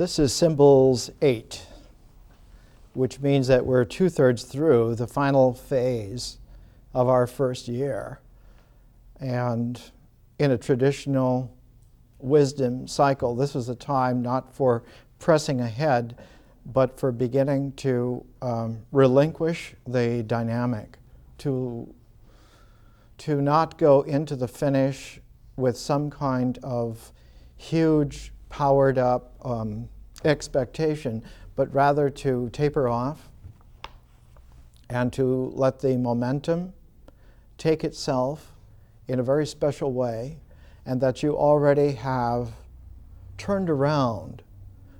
This is Symbols 8, which means that we're 2/3 through the final phase of our first year. And in a traditional wisdom cycle, this was a time not for pressing ahead, but for beginning to relinquish the dynamic, to not go into the finish with some kind of huge, powered up expectation, but rather to taper off and to let the momentum take itself in a very special way, and that you already have turned around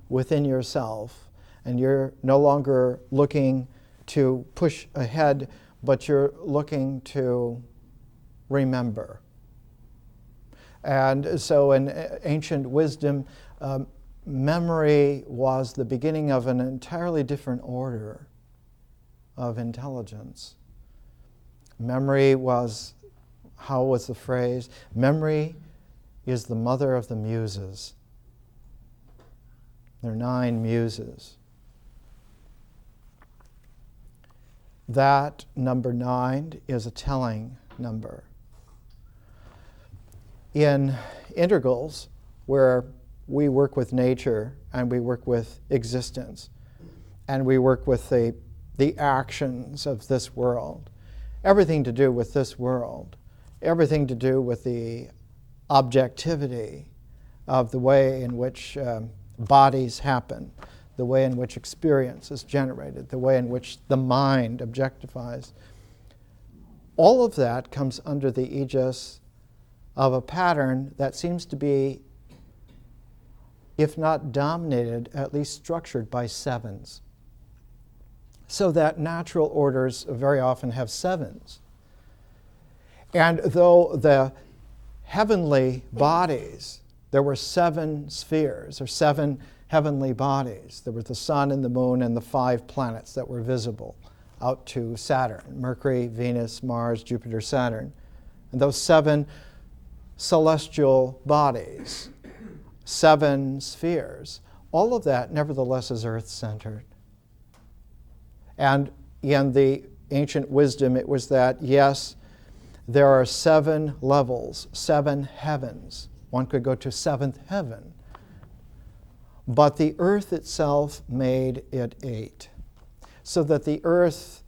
within yourself, and you're no longer looking to push ahead, but you're looking to remember. And so in ancient wisdom, memory was the beginning of an entirely different order of intelligence. Memory was, how was the phrase? Memory is the mother of the Muses. There are 9 Muses. That number 9 is a telling number. In integrals, where we work with nature and we work with existence and we work with the actions of this world, everything to do with this world, everything to do with the objectivity of the way in which bodies happen, the way in which experience is generated, the way in which the mind objectifies. All of that comes under the aegis of a pattern that seems to be, if not dominated, at least structured by 7s. So that natural orders very often have 7s. And though the heavenly bodies, there were 7 spheres, or 7 heavenly bodies. There was the sun and the moon and the 5 planets that were visible out to Saturn: Mercury, Venus, Mars, Jupiter, Saturn. And those 7 celestial bodies, 7 spheres, all of that nevertheless is earth-centered. And in the ancient wisdom, it was that, yes, there are 7 levels, 7 heavens. One could go to 7th heaven. But the earth itself made it 8. So that the earth,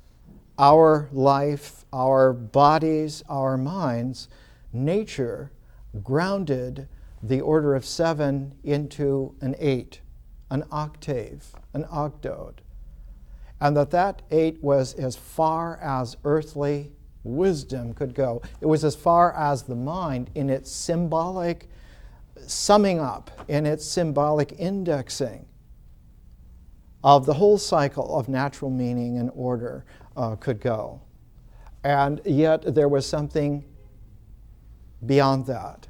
our life, our bodies, our minds, nature grounded the order of 7 into an 8, an octave, an octode. And that 8 was as far as earthly wisdom could go. It was as far as the mind in its symbolic summing up, in its symbolic indexing of the whole cycle of natural meaning and order could go. And yet there was something beyond that,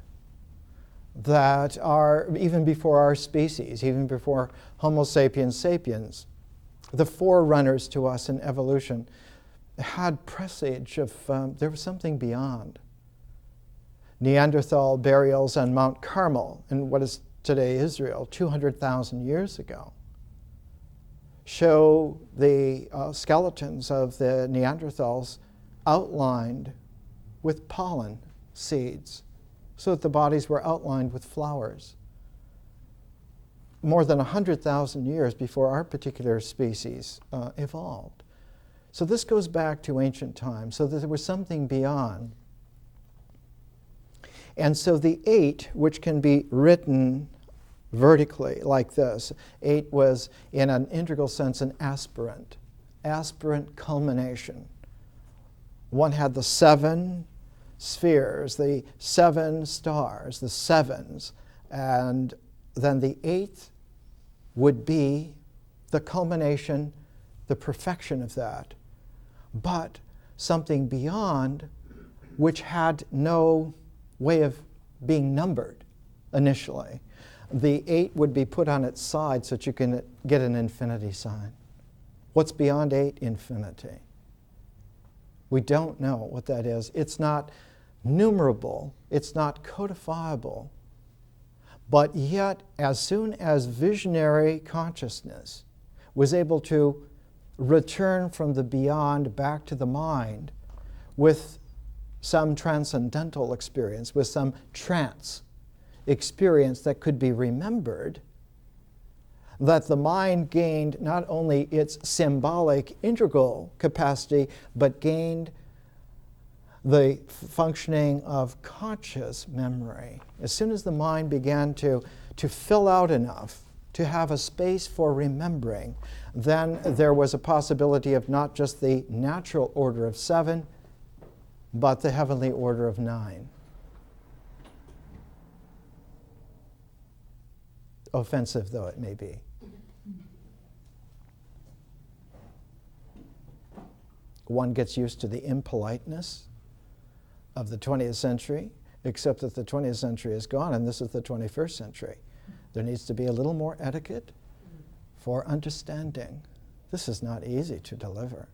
that are even before our species, even before Homo sapiens sapiens, the forerunners to us in evolution, had presage of there was something beyond. Neanderthal burials on Mount Carmel in what is today Israel 200,000 years ago show the skeletons of the Neanderthals outlined with pollen seeds, so that the bodies were outlined with flowers. More than 100,000 years before our particular species evolved. So this goes back to ancient times, so that there was something beyond. And so the 8, which can be written vertically like this, 8 was, in an integral sense, an aspirant culmination. One had the 7 spheres, the 7 stars, the 7s, and then the 8th would be the culmination, the perfection of that. But something beyond, which had no way of being numbered initially. The 8 would be put on its side so that you can get an infinity sign. What's beyond 8? Infinity. We don't know what that is. It's not numerable. It's not codifiable. But yet, as soon as visionary consciousness was able to return from the beyond back to the mind with some transcendental experience, with some trance experience that could be remembered, that the mind gained not only its symbolic integral capacity, but gained the functioning of conscious memory. As soon as the mind began to fill out enough to have a space for remembering, then there was a possibility of not just the natural order of 7, but the heavenly order of 9. Offensive though it may be. One gets used to the impoliteness of the 20th century, except that the 20th century is gone and this is the 21st century. There needs to be a little more etiquette for understanding. This is not easy to deliver.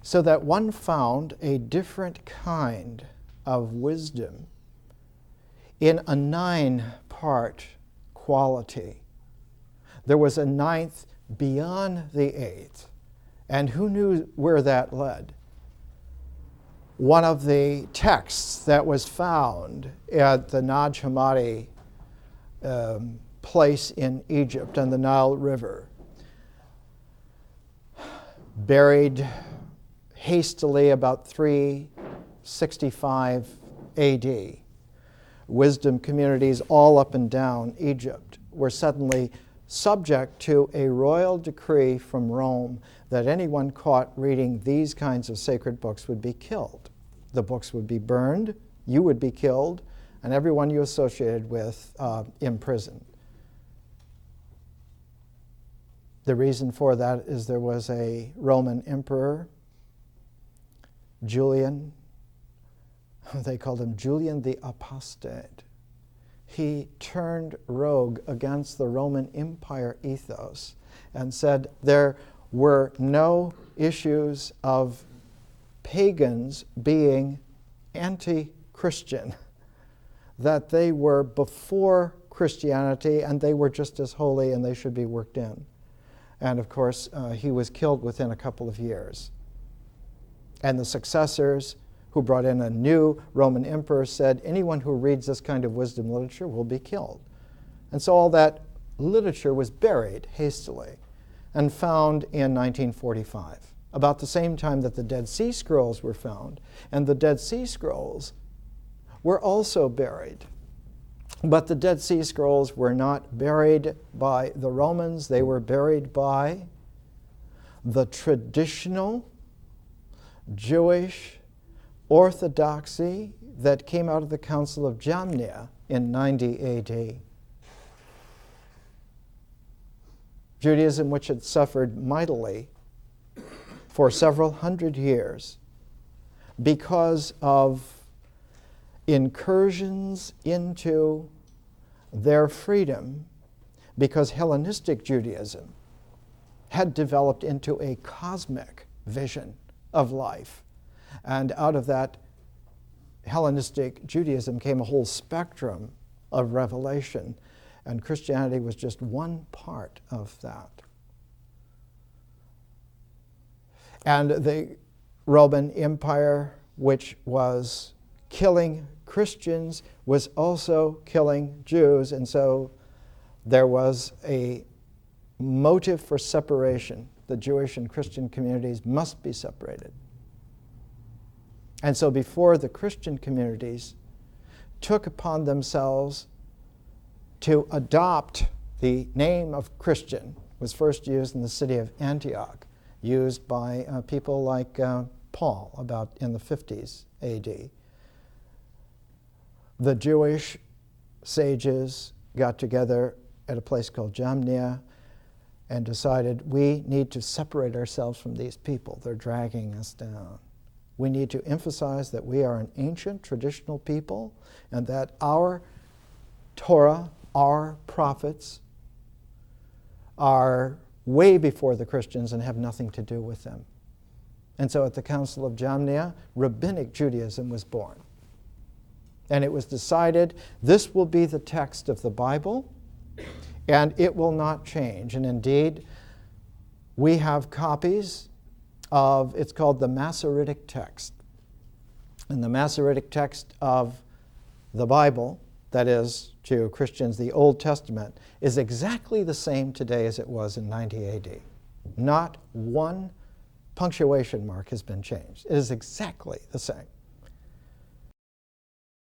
So that one found a different kind of wisdom in a 9-part quality. There was a 9th beyond the 8th. And who knew where that led? One of the texts that was found at the Nag Hammadi place in Egypt on the Nile River, buried hastily about 365 AD. Wisdom communities all up and down Egypt were suddenly subject to a royal decree from Rome that anyone caught reading these kinds of sacred books would be killed. The books would be burned, you would be killed, and everyone you associated with imprisoned. The reason for that is there was a Roman emperor, Julian. They called him Julian the Apostate. He turned rogue against the Roman Empire ethos and said there were no issues of pagans being anti-Christian, that they were before Christianity and they were just as holy and they should be worked in. And of course, he was killed within a couple of years. And the successors, who brought in a new Roman emperor, said anyone who reads this kind of wisdom literature will be killed. And so all that literature was buried hastily and found in 1945, about the same time that the Dead Sea Scrolls were found. And the Dead Sea Scrolls were also buried. But the Dead Sea Scrolls were not buried by the Romans. They were buried by the traditional Jewish orthodoxy that came out of the Council of Jamnia in 90 AD. Judaism, which had suffered mightily for several hundred years because of incursions into their freedom, because Hellenistic Judaism had developed into a cosmic vision of life. And out of that Hellenistic Judaism came a whole spectrum of revelation, and Christianity was just one part of that. And the Roman Empire, which was killing Christians, was also killing Jews, and so there was a motive for separation. The Jewish and Christian communities must be separated. And so before the Christian communities took upon themselves to adopt the name of Christian, was first used in the city of Antioch, used by people like Paul about in the 50s AD. The Jewish sages got together at a place called Jamnia and decided we need to separate ourselves from these people. They're dragging us down. We need to emphasize that we are an ancient traditional people and that our Torah, our prophets, are way before the Christians and have nothing to do with them. And so at the Council of Jamnia, Rabbinic Judaism was born. And it was decided this will be the text of the Bible, and it will not change. And indeed, we have copies of, it's called the Masoretic text. And the Masoretic text of the Bible, that is, to Christians, the Old Testament, is exactly the same today as it was in 90 AD. Not one punctuation mark has been changed. It is exactly the same.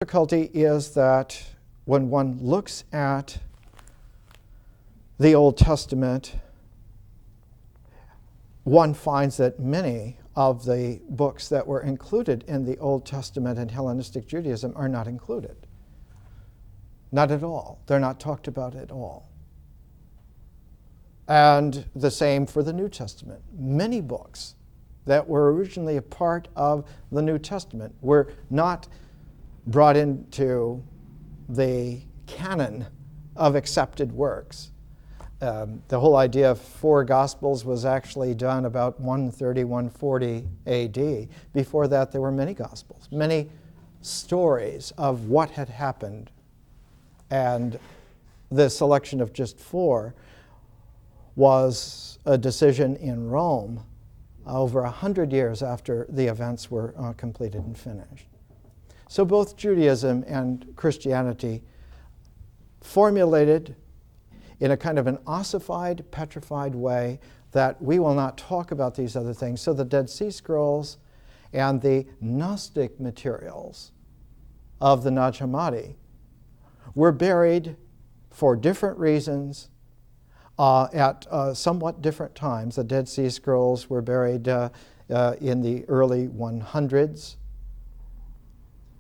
The difficulty is that when one looks at the Old Testament, one finds that many of the books that were included in the Old Testament in Hellenistic Judaism are not included. Not at all. They're not talked about at all. And the same for the New Testament. Many books that were originally a part of the New Testament were not brought into the canon of accepted works. The whole idea of 4 Gospels was actually done about 130, 140 AD. Before that, there were many Gospels, many stories of what had happened. And the selection of just 4 was a decision in Rome over 100 years after the events were completed and finished. So both Judaism and Christianity formulated in a kind of an ossified, petrified way that we will not talk about these other things. So the Dead Sea Scrolls and the Gnostic materials of the Nag Hammadi were buried for different reasons at somewhat different times. The Dead Sea Scrolls were buried in the early 100s.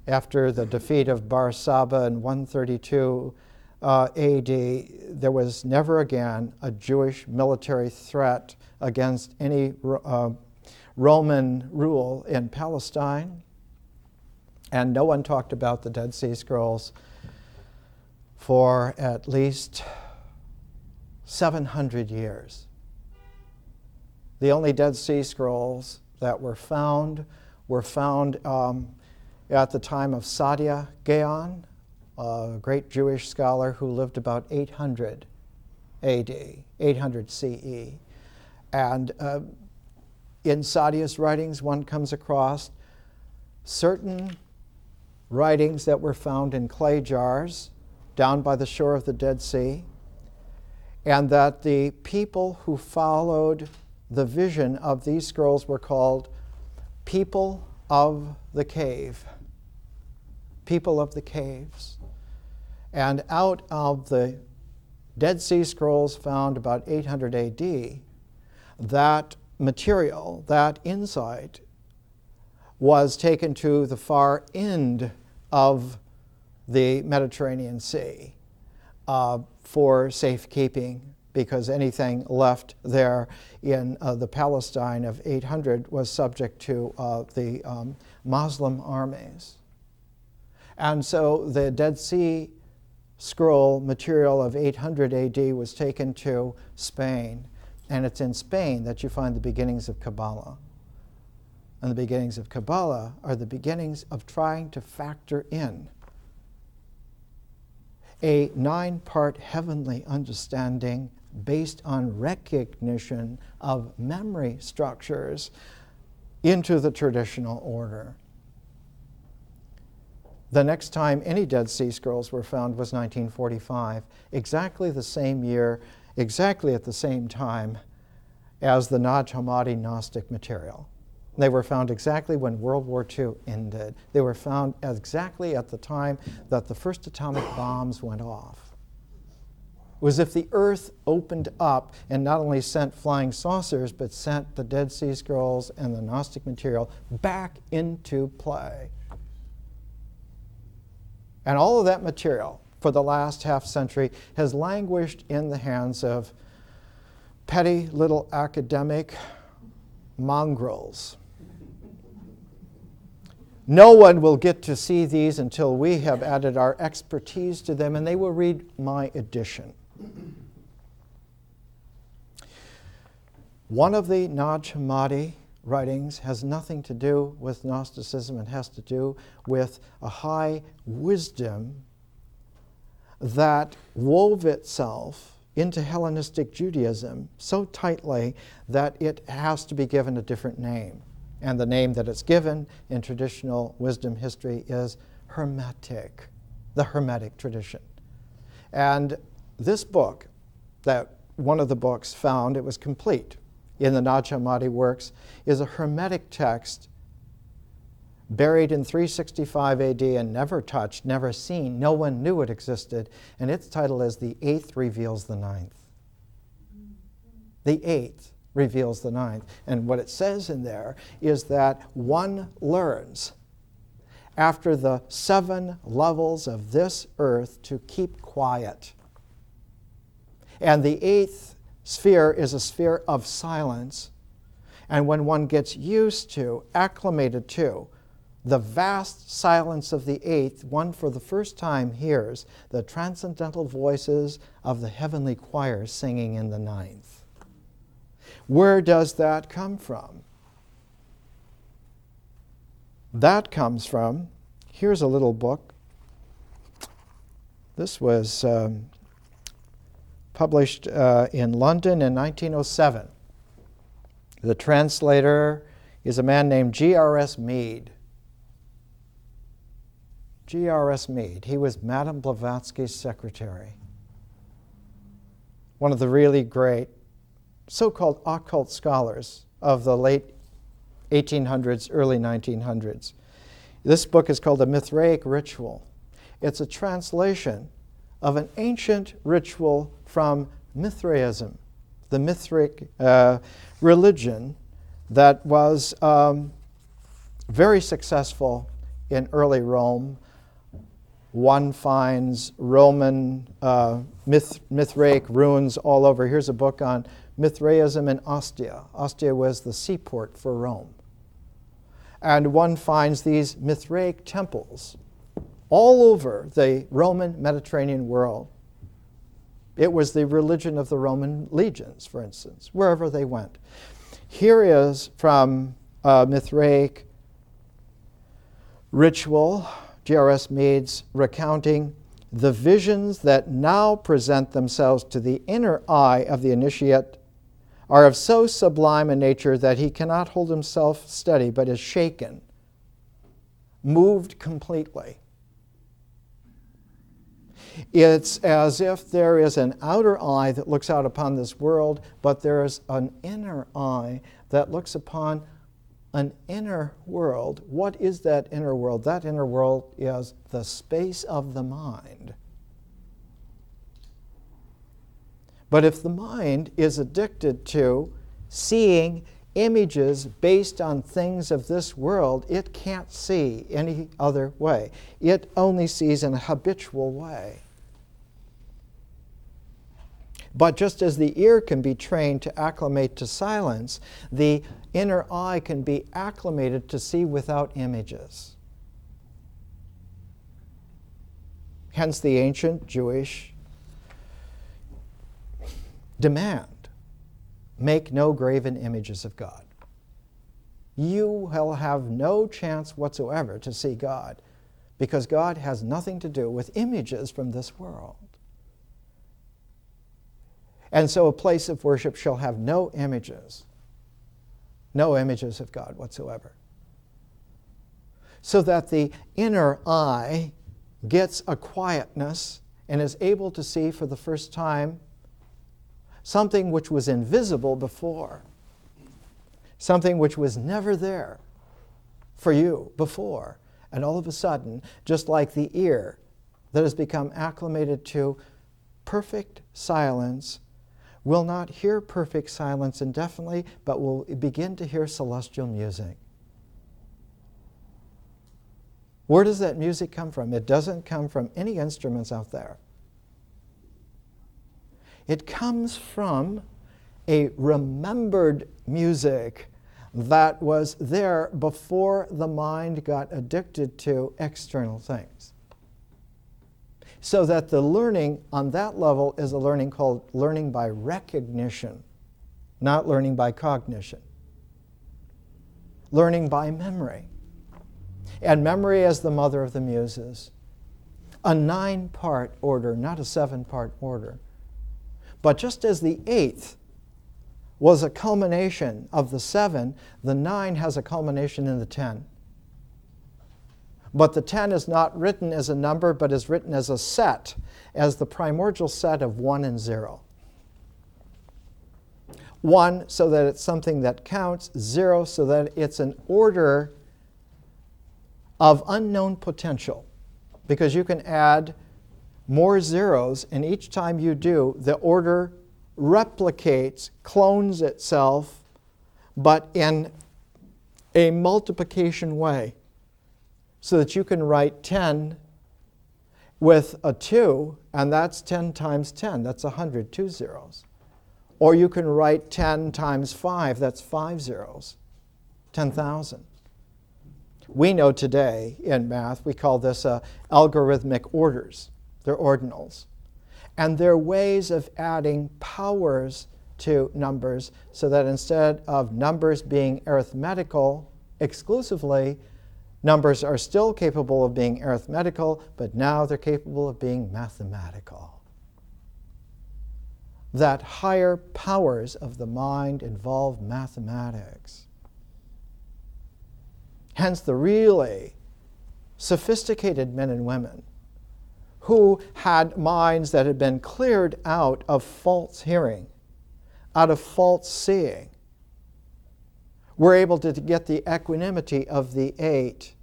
After the defeat of Bar Saba in 132 AD, there was never again a Jewish military threat against any Roman rule in Palestine. And no one talked about the Dead Sea Scrolls for at least 700 years. The only Dead Sea Scrolls that were found at the time of Saadia Gaon, a great Jewish scholar who lived about 800 AD, 800 CE. And in Saadia's writings, one comes across certain writings that were found in clay jars down by the shore of the Dead Sea, and that the people who followed the vision of these scrolls were called people of the cave. People of the caves. And out of the Dead Sea Scrolls found about 800 AD, that material, that insight, was taken to the far end of the Mediterranean Sea for safekeeping, because anything left there in the Palestine of 800 was subject to the Muslim armies. And so the Dead Sea Scroll material of 800 AD was taken to Spain, and it's in Spain that you find the beginnings of Kabbalah. And the beginnings of Kabbalah are the beginnings of trying to factor in a 9-part heavenly understanding based on recognition of memory structures into the traditional order. The next time any Dead Sea Scrolls were found was 1945, exactly the same year, exactly at the same time as the Nag Hammadi Gnostic material. They were found exactly when World War II ended. They were found exactly at the time that the first atomic bombs went off. It was as if the earth opened up and not only sent flying saucers, but sent the Dead Sea Scrolls and the Gnostic material back into play. And all of that material for the last half century has languished in the hands of petty little academic mongrels. No one will get to see these until we have added our expertise to them, and they will read my edition. One of the Nag Hammadi writings has nothing to do with Gnosticism. It has to do with a high wisdom that wove itself into Hellenistic Judaism so tightly that it has to be given a different name. And the name that it's given in traditional wisdom history is Hermetic, the Hermetic tradition. And this book, that one of the books found, it was complete in the Nag Hammadi works, is a Hermetic text buried in 365 AD and never touched, never seen. No one knew it existed. And its title is The Eighth Reveals the Ninth. The Eighth reveals the Ninth. And what it says in there is that one learns after the 7 levels of this earth to keep quiet. And the 8th sphere is a sphere of silence. And when one gets used to, acclimated to, the vast silence of the 8th, one for the first time hears the transcendental voices of the heavenly choir singing in the 9th. Where does that come from? That comes from, here's a little book. This was published in London in 1907. The translator is a man named G.R.S. Mead. G.R.S. Mead. He was Madame Blavatsky's secretary. One of the really great so-called occult scholars of the late 1800s, early 1900s. This book is called The Mithraic Ritual. It's a translation of an ancient ritual from Mithraism, the Mithraic religion that was very successful in early Rome. One finds Roman Mithraic ruins all over. Here's a book on Mithraism in Ostia. Ostia was the seaport for Rome. And one finds these Mithraic temples all over the Roman Mediterranean world. It was the religion of the Roman legions, for instance, wherever they went. Here is from Mithraic Ritual, G.R.S. Mead's recounting the visions that now present themselves to the inner eye of the initiate are of so sublime a nature that he cannot hold himself steady, but is shaken, moved completely. It's as if there is an outer eye that looks out upon this world, but there is an inner eye that looks upon an inner world. What is that inner world? That inner world is the space of the mind. But if the mind is addicted to seeing images based on things of this world, it can't see any other way. It only sees in a habitual way. But just as the ear can be trained to acclimate to silence, the inner eye can be acclimated to see without images. Hence the ancient Jewish demand, make no graven images of God. You will have no chance whatsoever to see God, because God has nothing to do with images from this world. And so a place of worship shall have no images of God whatsoever. So that the inner eye gets a quietness and is able to see for the first time something which was invisible before, something which was never there for you before. And all of a sudden, just like the ear that has become acclimated to perfect silence, will not hear perfect silence indefinitely, but will begin to hear celestial music. Where does that music come from? It doesn't come from any instruments out there. It comes from a remembered music that was there before the mind got addicted to external things. So that the learning on that level is a learning called learning by recognition, not learning by cognition. learning by memory. And memory as the mother of the Muses. A 9-part order, not a 7-part order. But just as the 8th was a culmination of the 7, the 9 has a culmination in the 10. But the 10 is not written as a number, but is written as a set, as the primordial set of 1 and 0. 1 so that it's something that counts, 0 so that it's an order of unknown potential. Because you can add more zeros, and each time you do, the order replicates, clones itself, but in a multiplication way. So that you can write 10 with a 2, and that's 10 times 10. That's 100, 2 zeros. Or you can write 10 times 5. That's 5 zeros, 10,000. We know today in math, we call this algorithmic orders. They're ordinals. And they're ways of adding powers to numbers so that instead of numbers being arithmetical exclusively, numbers are still capable of being arithmetical, but now they're capable of being mathematical. That higher powers of the mind involve mathematics. Hence the really sophisticated men and women who had minds that had been cleared out of false hearing, out of false seeing, were able to get the equanimity of the 8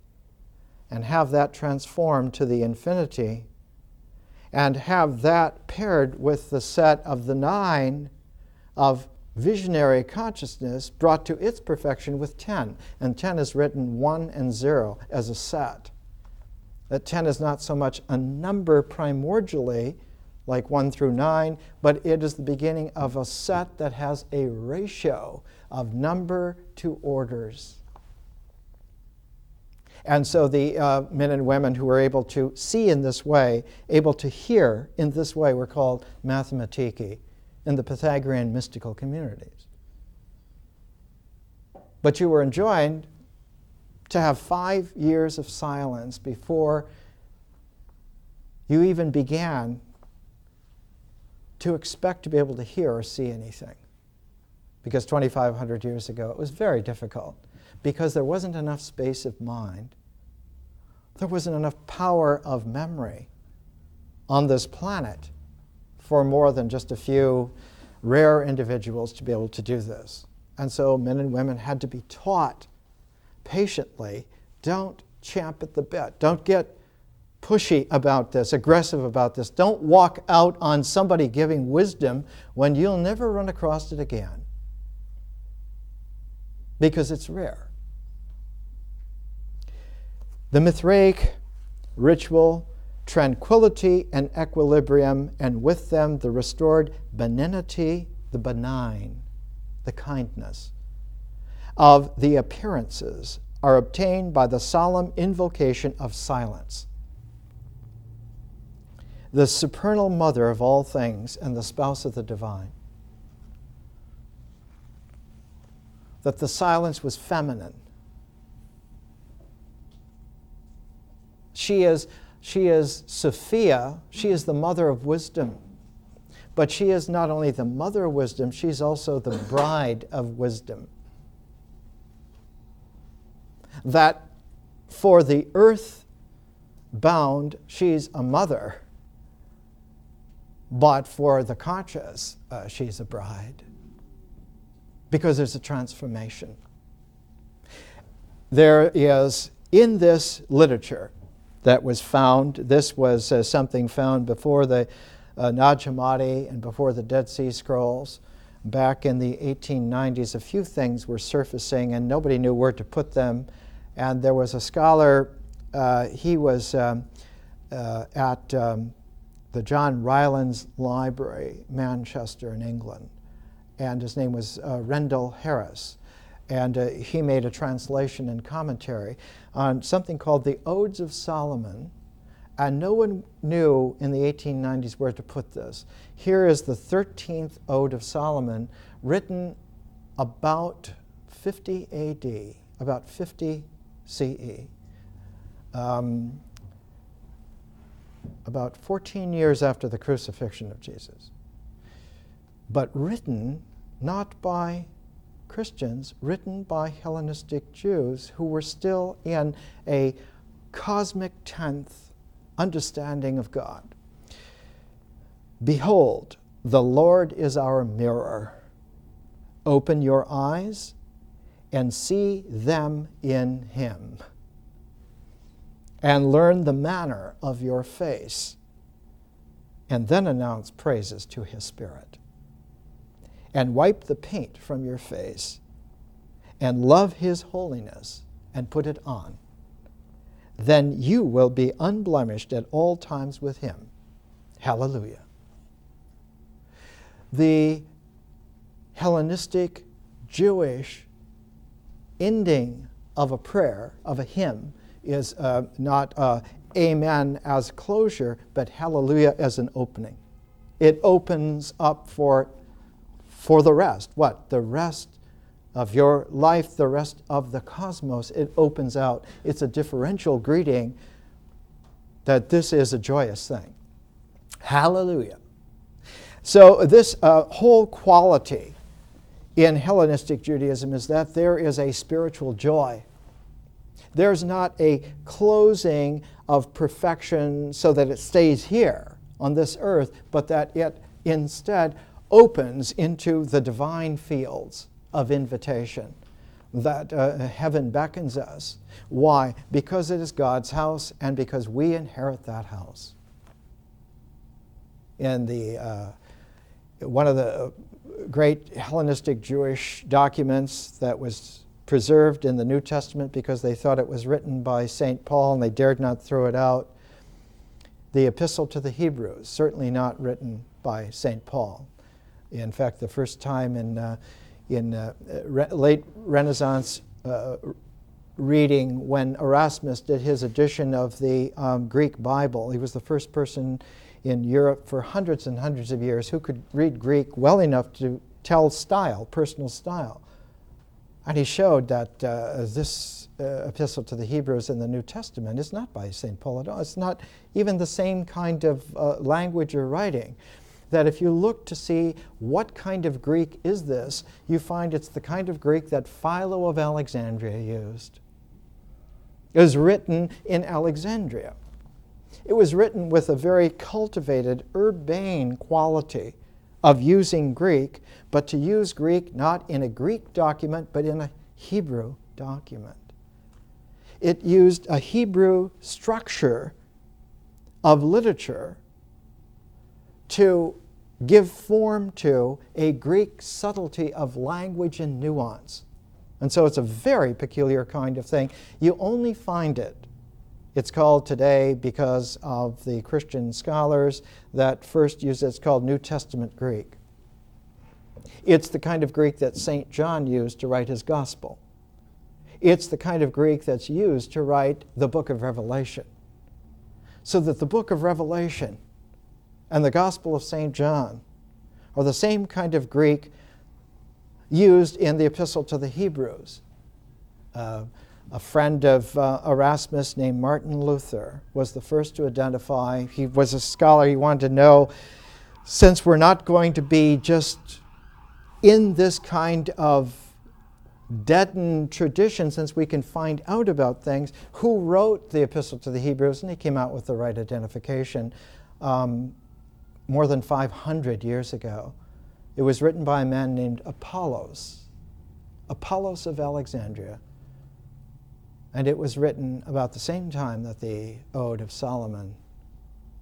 and have that transformed to the infinity, and have that paired with the set of the 9 of visionary consciousness brought to its perfection with 10. And 10 is written 1 and 0 as a set. That 10 is not so much a number primordially, like 1 through 9, but it is the beginning of a set that has a ratio of number to orders. And so the men and women who were able to see in this way, able to hear in this way, were called mathematiki in the Pythagorean mystical communities. But you were enjoined to have 5 years of silence before you even began to expect to be able to hear or see anything. Because 2,500 years ago, it was very difficult. Because there wasn't enough space of mind. There wasn't enough power of memory on this planet for more than just a few rare individuals to be able to do this. And so men and women had to be taught patiently, don't champ at the bit. Don't get pushy about this, aggressive about this. Don't walk out on somebody giving wisdom when you'll never run across it again. Because it's rare. The Mithraic Ritual, tranquility and equilibrium, and with them the restored benignity, the benign, the kindness of the appearances, are obtained by the solemn invocation of silence. The supernal mother of all things and the spouse of the divine. That the silence was feminine. She is Sophia, she is the mother of wisdom. But she is not only the mother of wisdom, she's also the bride of wisdom. That for the earth bound, she's a mother. But for the conscious, she's a bride. Because there's a transformation. There is, in this literature that was found, this was something found before the Nag Hammadi and before the Dead Sea Scrolls. Back in the 1890s, a few things were surfacing and nobody knew where to put them. And there was a scholar, he was at the John Rylands Library, Manchester in England. And his name was Rendell Harris. And he made a translation and commentary on something called the Odes of Solomon. And no one knew in the 1890s where to put this. Here is the 13th Ode of Solomon, written about 50 AD, about 50 CE. About 14 years after the crucifixion of Jesus. But written not by Christians, written by Hellenistic Jews who were still in a cosmic tenth understanding of God. Behold, the Lord is our mirror. Open your eyes and see them in him, and learn the manner of your face, and then announce praises to his Spirit. And wipe the paint from your face, and love his holiness, and put it on. Then you will be unblemished at all times with him. Hallelujah. The Hellenistic Jewish ending of a prayer, of a hymn, is not amen as closure, but hallelujah as an opening. It opens up for the rest. What? The rest of your life, the rest of the cosmos. It opens out. It's a differential greeting that this is a joyous thing. Hallelujah. So this whole quality in Hellenistic Judaism is that there is a spiritual joy. There's not a closing of perfection so that it stays here on this earth, but that it instead opens into the divine fields of invitation, that heaven beckons us. Why? Because it is God's house and because we inherit that house. In the one of the great Hellenistic Jewish documents that was preserved in the New Testament because they thought it was written by St. Paul and they dared not throw it out, the Epistle to the Hebrews, certainly not written by St. Paul. In fact, the first time in late Renaissance reading, when Erasmus did his edition of the Greek Bible, he was the first person in Europe for hundreds and hundreds of years who could read Greek well enough to tell style, personal style. And he showed that this epistle to the Hebrews in the New Testament is not by St. Paul at all. It's not even the same kind of language or writing. That if you look to see what kind of Greek is this, you find it's the kind of Greek that Philo of Alexandria used. It was written in Alexandria. It was written with a very cultivated, urbane quality of using Greek, but to use Greek not in a Greek document, but in a Hebrew document. It used a Hebrew structure of literature to give form to a Greek subtlety of language and nuance. And so it's a very peculiar kind of thing. You only find it. It's called today, because of the Christian scholars that first used it, it's called New Testament Greek. It's the kind of Greek that St. John used to write his gospel. It's the kind of Greek that's used to write the book of Revelation. So that the book of Revelation and the Gospel of St. John are the same kind of Greek used in the Epistle to the Hebrews. A friend of Erasmus named Martin Luther was the first to identify. He was a scholar. He wanted to know, since we're not going to be just in this kind of deadened tradition, since we can find out about things, who wrote the Epistle to the Hebrews? And he came out with the right identification more than 500 years ago. It was written by a man named Apollos of Alexandria. And it was written about the same time that the Ode of Solomon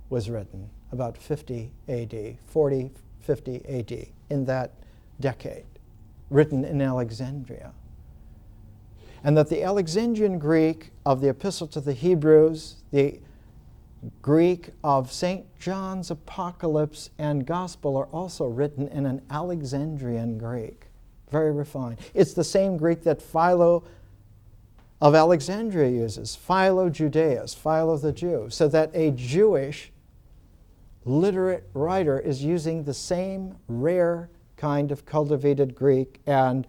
was written, about 50 AD, 40, 50 AD, in that decade, written in Alexandria. And that the Alexandrian Greek of the Epistle to the Hebrews, the Greek of St. John's Apocalypse and Gospel are also written in an Alexandrian Greek, very refined. It's the same Greek that Philo of Alexandria uses, Philo Judaeus, Philo the Jew, so that a Jewish literate writer is using the same rare kind of cultivated Greek and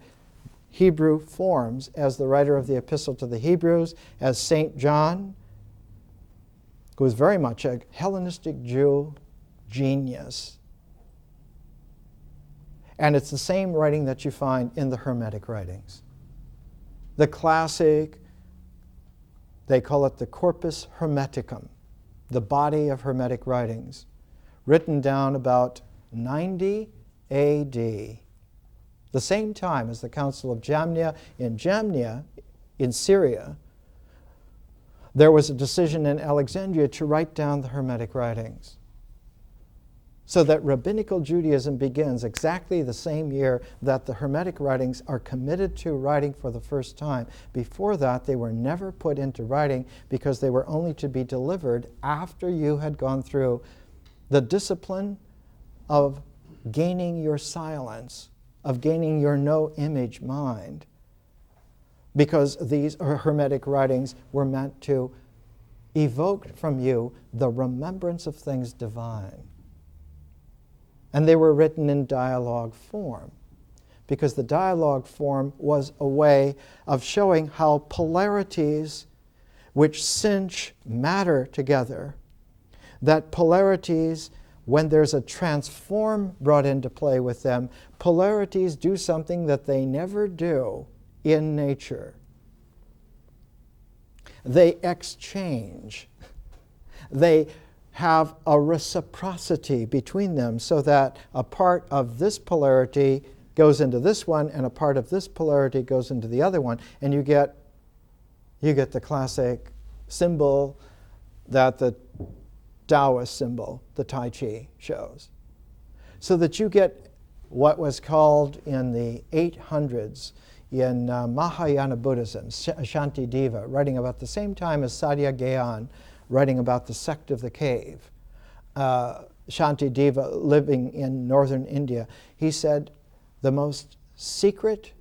Hebrew forms, as the writer of the Epistle to the Hebrews, as St. John, who was very much a Hellenistic Jew genius. And it's the same writing that you find in the Hermetic writings. The classic, they call it the Corpus Hermeticum, the body of Hermetic writings, written down about 90 A.D., the same time as the Council of Jamnia. In Jamnia, in Syria, there was a decision in Alexandria to write down the Hermetic writings. So that Rabbinical Judaism begins exactly the same year that the Hermetic writings are committed to writing for the first time. Before that, they were never put into writing because they were only to be delivered after you had gone through the discipline of gaining your silence, of gaining your no-image mind, because these Hermetic writings were meant to evoke from you the remembrance of things divine. And they were written in dialogue form, because the dialogue form was a way of showing how polarities which cinch matter together, that polarities, when there's a transform brought into play with them, polarities do something that they never do in nature. They exchange. They have a reciprocity between them, so that a part of this polarity goes into this one and a part of this polarity goes into the other one, and you get the classic symbol that the Taoist symbol, the Tai Chi, shows. So that you get what was called in the 800s in Mahayana Buddhism, Shantideva, writing about the same time as Satyagyan, writing about the sect of the cave. Shantideva, living in northern India, he said the most secret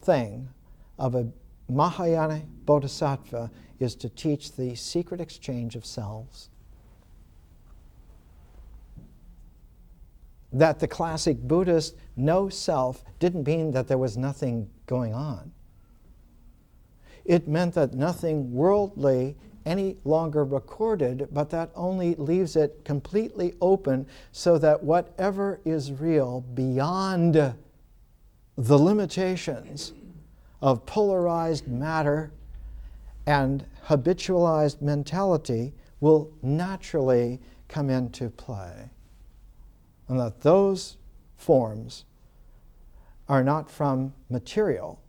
thing of a Mahayana bodhisattva is to teach the secret exchange of selves. That the classic Buddhist no self didn't mean that there was nothing going on. It meant that nothing worldly any longer recorded, but that only leaves it completely open, so that whatever is real beyond the limitations of polarized matter and habitualized mentality will naturally come into play. And that those forms are not from material,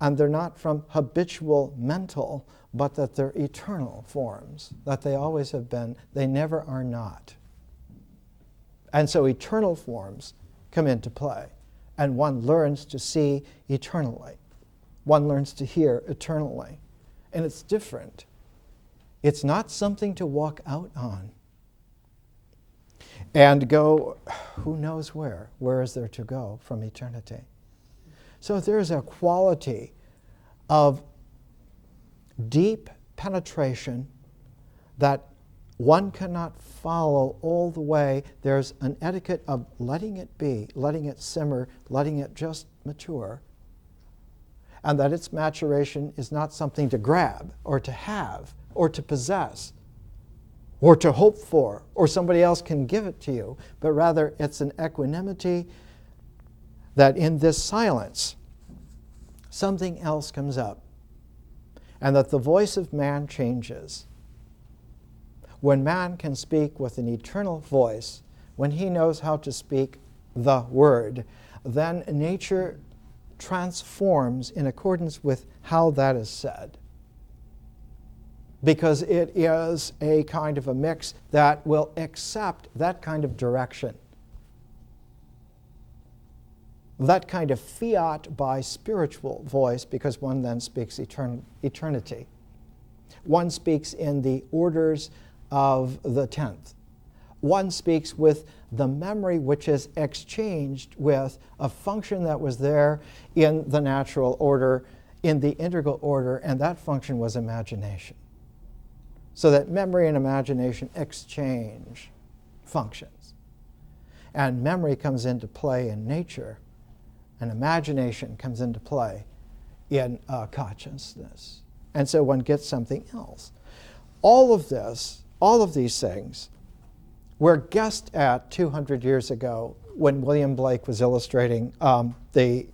and they're not from habitual mental, but that they're eternal forms, that they always have been, they never are not. And so eternal forms come into play, and one learns to see eternally. One learns to hear eternally. And it's different. It's not something to walk out on and go, who knows where? Where is there to go from eternity? So there's a quality of deep penetration that one cannot follow all the way. There's an etiquette of letting it be, letting it simmer, letting it just mature. And that its maturation is not something to grab or to have or to possess or to hope for, or somebody else can give it to you, but rather it's an equanimity that in this silence, something else comes up, and that the voice of man changes. When man can speak with an eternal voice, when he knows how to speak the word, then nature transforms in accordance with how that is said. Because it is a kind of a mix that will accept that kind of direction. That kind of fiat by spiritual voice, because one then speaks eternity. One speaks in the orders of the 10th. One speaks with the memory which is exchanged with a function that was there in the natural order, in the integral order, and that function was imagination. So that memory and imagination exchange functions. And memory comes into play in nature and imagination comes into play in consciousness. And so one gets something else. All of these things were guessed at 200 years ago when William Blake was illustrating the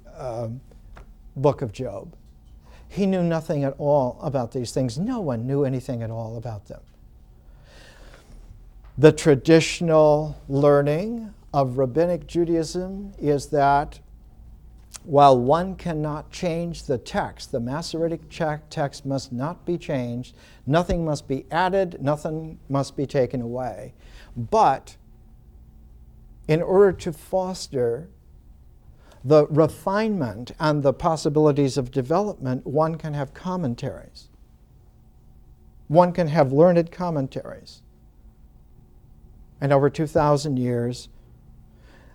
book of Job. He knew nothing at all about these things. No one knew anything at all about them. The traditional learning of Rabbinic Judaism is that while one cannot change the text, the Masoretic text must not be changed, nothing must be added, nothing must be taken away. But in order to foster the refinement and the possibilities of development, one can have commentaries. One can have learned commentaries. And over 2,000 years,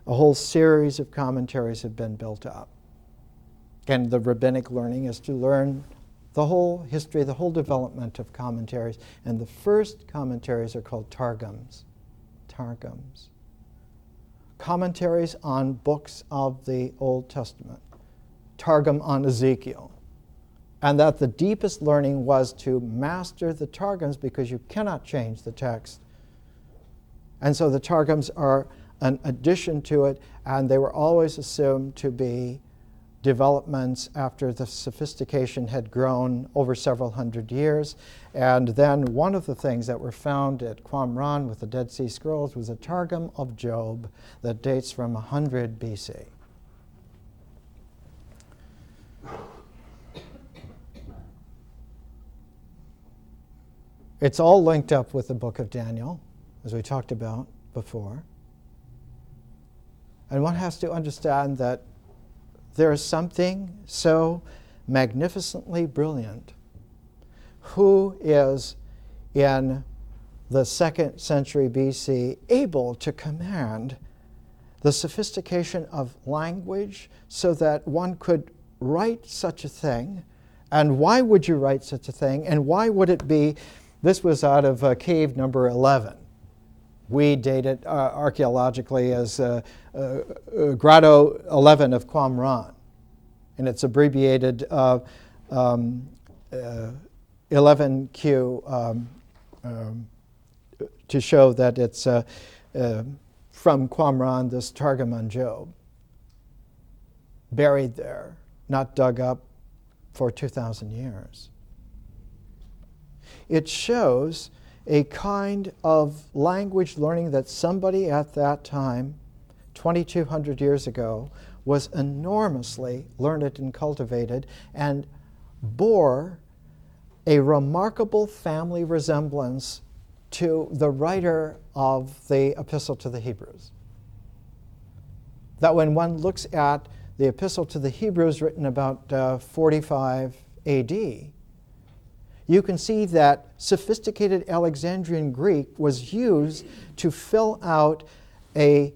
a whole series of commentaries have been built up. And the rabbinic learning is to learn the whole history, the whole development of commentaries. And the first commentaries are called targums. Targums. Commentaries on books of the Old Testament. Targum on Ezekiel. And that the deepest learning was to master the targums because you cannot change the text. And so the targums are an addition to it, and they were always assumed to be developments after the sophistication had grown over several hundred years. And then one of the things that were found at Qumran with the Dead Sea Scrolls was a Targum of Job that dates from 100 BC. It's all linked up with the book of Daniel, as we talked about before. And one has to understand that there is something so magnificently brilliant. Who is in the 2nd century BC able to command the sophistication of language so that one could write such a thing? And why would you write such a thing? And why would it be? This was out of cave number 11. We date it archaeologically as Grotto 11 of Qumran. And it's abbreviated 11Q to show that it's from Qumran, this Targum on Job. Buried there, not dug up for 2,000 years. It shows a kind of language learning that somebody at that time, 2,200 years ago, was enormously learned and cultivated and bore a remarkable family resemblance to the writer of the Epistle to the Hebrews. That when one looks at the Epistle to the Hebrews written about 45 AD, you can see that sophisticated Alexandrian Greek was used to fill out an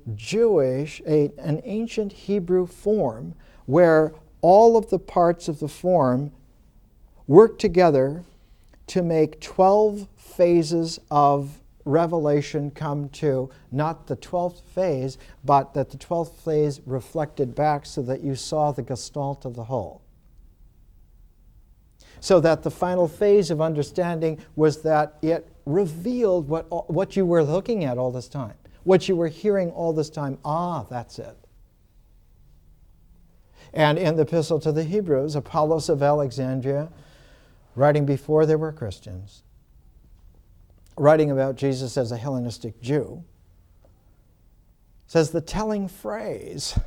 ancient Hebrew form where all of the parts of the form work together to make 12 phases of revelation come to not the 12th phase, but that the 12th phase reflected back so that you saw the gestalt of the whole. So that the final phase of understanding was that it revealed what you were looking at all this time, what you were hearing all this time. Ah, that's it. And in the Epistle to the Hebrews, Apollos of Alexandria, writing before there were Christians, writing about Jesus as a Hellenistic Jew, says the telling phrase,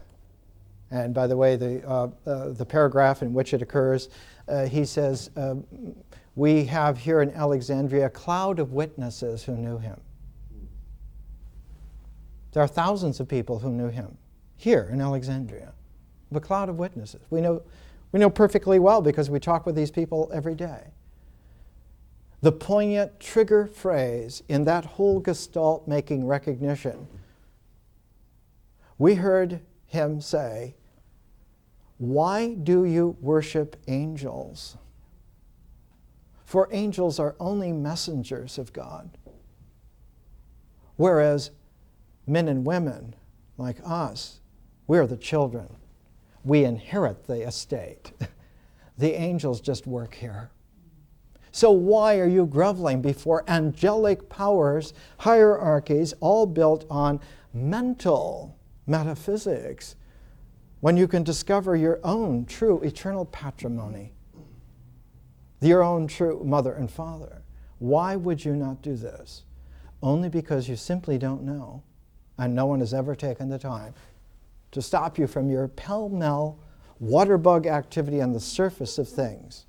and by the way, the paragraph in which it occurs, he says, we have here in Alexandria a cloud of witnesses who knew him. There are thousands of people who knew him here in Alexandria. A cloud of witnesses. We know perfectly well because we talk with these people every day. The poignant trigger phrase in that whole gestalt-making recognition, we heard him say, "Why do you worship angels? For angels are only messengers of God. Whereas men and women like us, we are the children. we inherit the estate. The angels just work here. So why are you groveling before angelic powers, hierarchies, all built on mental metaphysics, when you can discover your own true eternal patrimony, your own true mother and father? Why would you not do this? Only because you simply don't know, and no one has ever taken the time to stop you from your pell-mell waterbug activity on the surface of things,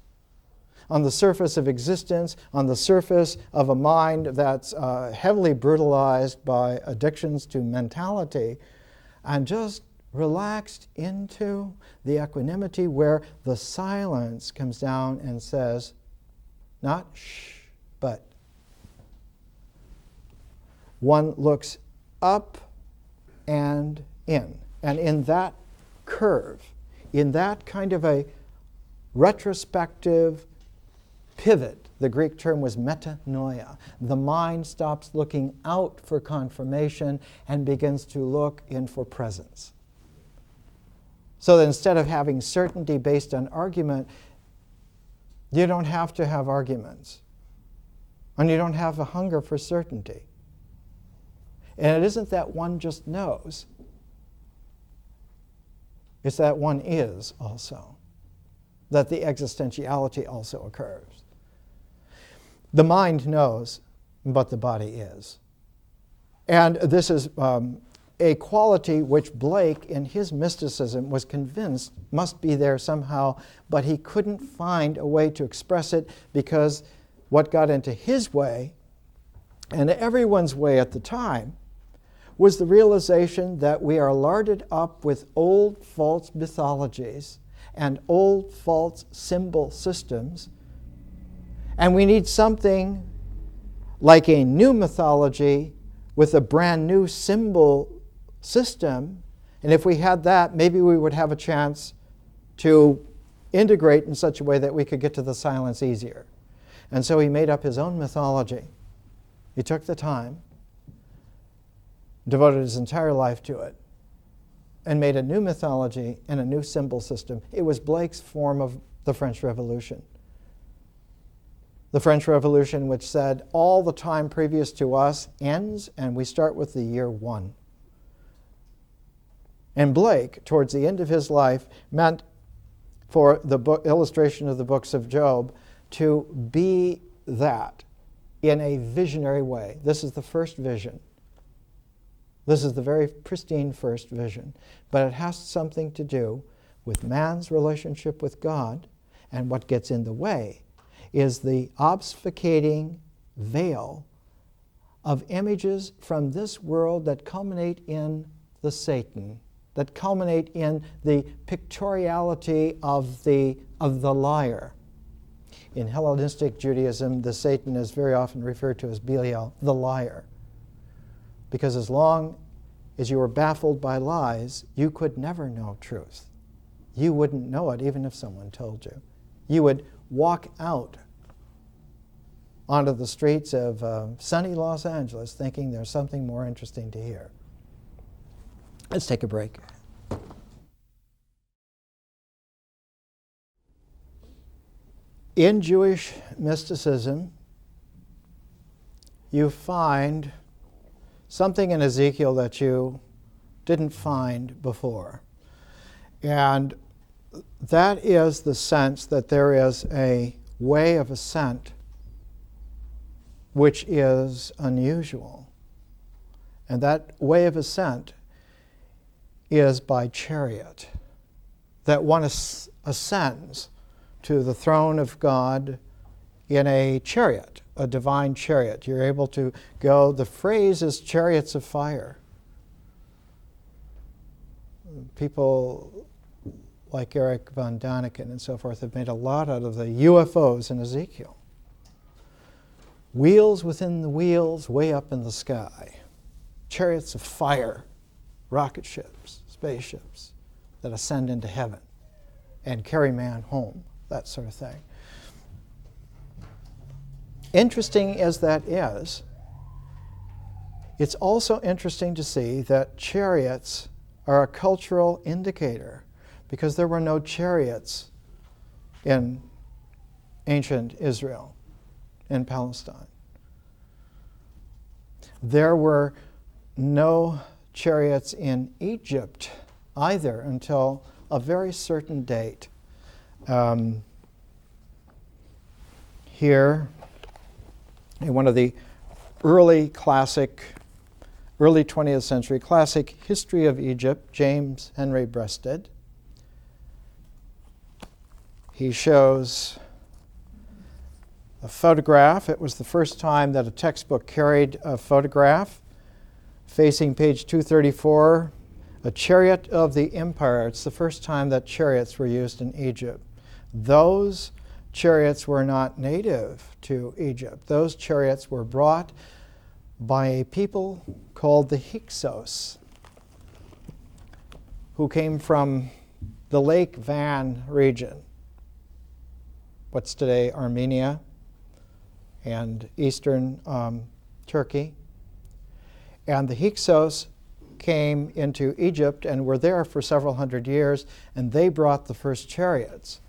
on the surface of existence, on the surface of a mind that's heavily brutalized by addictions to mentality, and just relaxed into the equanimity where the silence comes down and says, not shh, but one looks up and in. And in that curve, in that kind of a retrospective pivot, the Greek term was metanoia. The mind stops looking out for confirmation and begins to look in for presence. So that instead of having certainty based on argument, you don't have to have arguments. And you don't have a hunger for certainty. And it isn't that one just knows. It's that one is also. That the existentiality also occurs. The mind knows, but the body is. And this is a quality which Blake, in his mysticism, was convinced must be there somehow, but he couldn't find a way to express it because what got into his way, and everyone's way at the time, was the realization that we are larded up with old false mythologies and old false symbol systems, and we need something like a new mythology with a brand new symbol system, and if we had that, maybe we would have a chance to integrate in such a way that we could get to the silence easier. And so he made up his own mythology. He took the time, devoted his entire life to it, and made a new mythology and a new symbol system. It was Blake's form of the French Revolution. The French Revolution, which said all the time previous to us ends, and we start with the year 1. And Blake, towards the end of his life, meant for the illustration of the books of Job to be that in a visionary way. This is the first vision. This is the very pristine first vision. But it has something to do with man's relationship with God, and what gets in the way is the obfuscating veil of images from this world that culminate in the Satan, that culminate in the pictoriality of the liar. In Hellenistic Judaism, the Satan is very often referred to as Belial, the liar. Because as long as you were baffled by lies, you could never know truth. You wouldn't know it even if someone told you. You would walk out onto the streets of sunny Los Angeles thinking there's something more interesting to hear. Let's take a break. In Jewish mysticism, you find something in Ezekiel that you didn't find before. And that is the sense that there is a way of ascent which is unusual. And that way of ascent is by chariot. That one ascends to the throne of God in a chariot, a divine chariot. You're able to go, the phrase is chariots of fire. People like Eric von Daniken and so forth have made a lot out of the UFOs in Ezekiel. Wheels within the wheels, way up in the sky. Chariots of fire, rocket ships, spaceships that ascend into heaven and carry man home, that sort of thing. Interesting as that is, it's also interesting to see that chariots are a cultural indicator because there were no chariots in ancient Israel, in Palestine. There were no chariots in Egypt either until a very certain date. Here, in one of the early 20th century classic History of Egypt, James Henry Breasted, he shows a photograph. It was the first time that a textbook carried a photograph. Facing page 234, a chariot of the empire. It's the first time that chariots were used in Egypt. Those chariots were not native to Egypt. Those chariots were brought by a people called the Hyksos, who came from the Lake Van region, what's today Armenia and eastern Turkey. And the Hyksos came into Egypt and were there for several hundred years, and they brought the first chariots.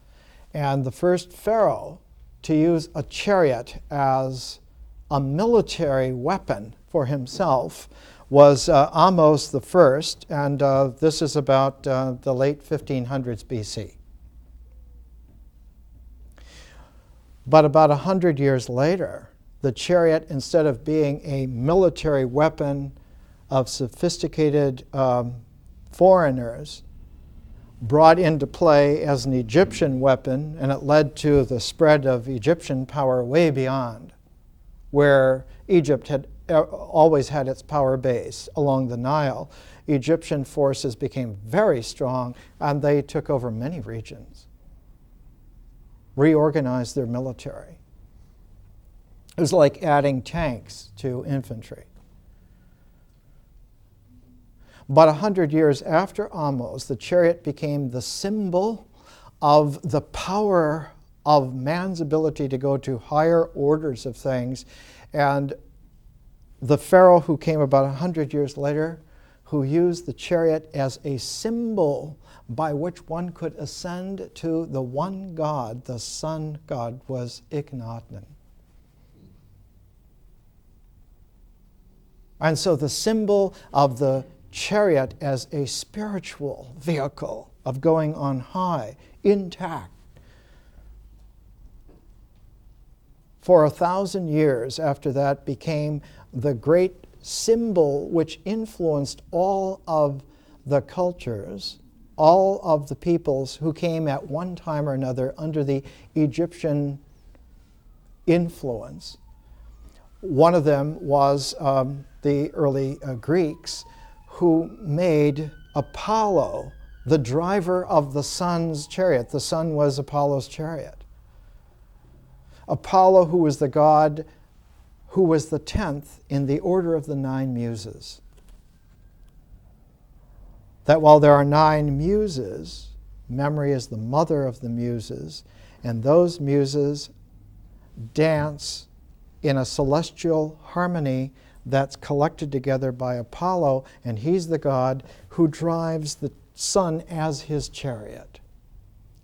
And the first pharaoh to use a chariot as a military weapon for himself was Ahmose I, and this is about the late 1500s BC. But about 100 years later, the chariot, instead of being a military weapon of sophisticated foreigners, brought into play as an Egyptian weapon, and it led to the spread of Egyptian power way beyond where Egypt had always had its power base along the Nile. Egyptian forces became very strong, and they took over many regions, reorganized their military. It was like adding tanks to infantry. But 100 years after Ahmose, the chariot became the symbol of the power of man's ability to go to higher orders of things. And the pharaoh who came about 100 years later, who used the chariot as a symbol by which one could ascend to the one God, the sun god, was Akhenaten. And so the symbol of the chariot as a spiritual vehicle of going on high, intact, for 1,000 years after that became the great symbol which influenced all of the cultures, all of the peoples who came at one time or another under the Egyptian influence. One of them was the early Greeks, who made Apollo the driver of the sun's chariot. The sun was Apollo's chariot. Apollo, who was the god who was the 10th in the order of the 9 Muses. That while there are 9 Muses, memory is the mother of the Muses, and those Muses dance in a celestial harmony that's collected together by Apollo, and he's the god who drives the sun as his chariot.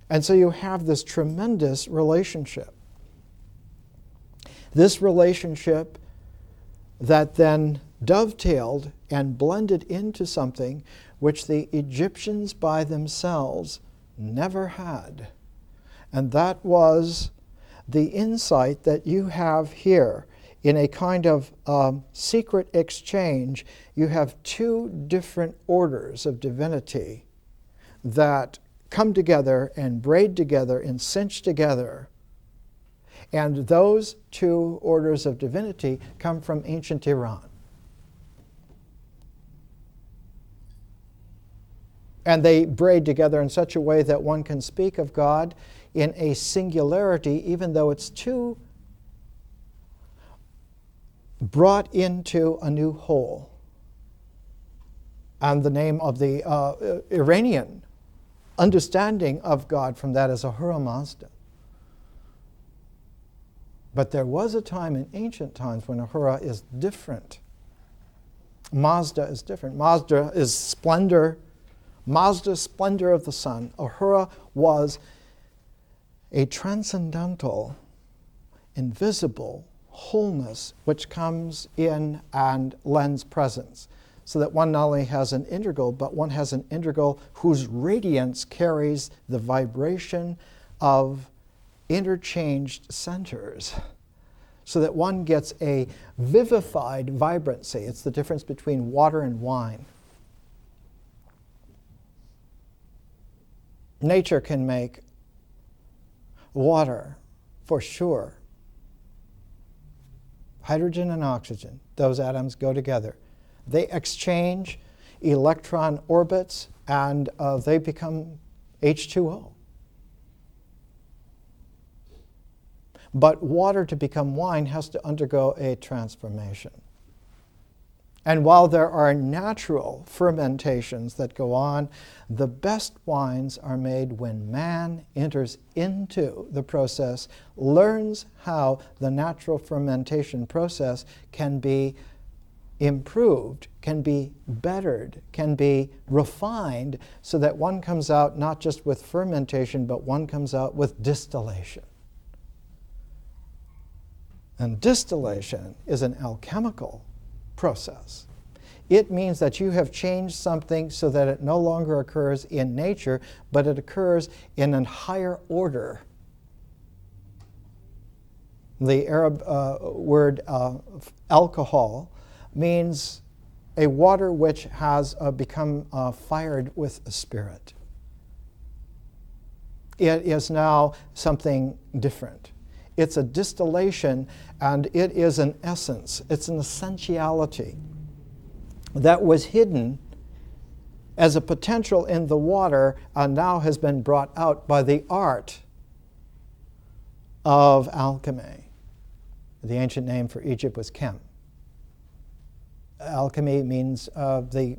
And so you have this tremendous relationship. This relationship that then dovetailed and blended into something which the Egyptians by themselves never had. And that was the insight that you have here. In a kind of secret exchange, you have 2 different orders of divinity that come together and braid together and cinch together. And those 2 orders of divinity come from ancient Iran. And they braid together in such a way that one can speak of God in a singularity, even though it's 2 brought into a new whole. And the name of the Iranian understanding of God from that is Ahura Mazda. But there was a time in ancient times when Ahura is different. Mazda is different. Mazda is splendor. Mazda, splendor of the sun. Ahura was a transcendental, invisible wholeness which comes in and lends presence. So that one not only has an integral, but one has an integral whose radiance carries the vibration of interchanged centers. So that one gets a vivified vibrancy. It's the difference between water and wine. Nature can make water, for sure. Hydrogen and oxygen, those atoms go together. They exchange electron orbits and they become H2O. But water to become wine has to undergo a transformation. And while there are natural fermentations that go on, the best wines are made when man enters into the process, learns how the natural fermentation process can be improved, can be bettered, can be refined, so that one comes out not just with fermentation, but one comes out with distillation. And distillation is an alchemical process. It means that you have changed something so that it no longer occurs in nature, but it occurs in a higher order. The Arab word alcohol means a water which has become fired with a spirit. It is now something different. It's a distillation, and it is an essence. It's an essentiality that was hidden as a potential in the water and now has been brought out by the art of alchemy. The ancient name for Egypt was Chem. Alchemy means of the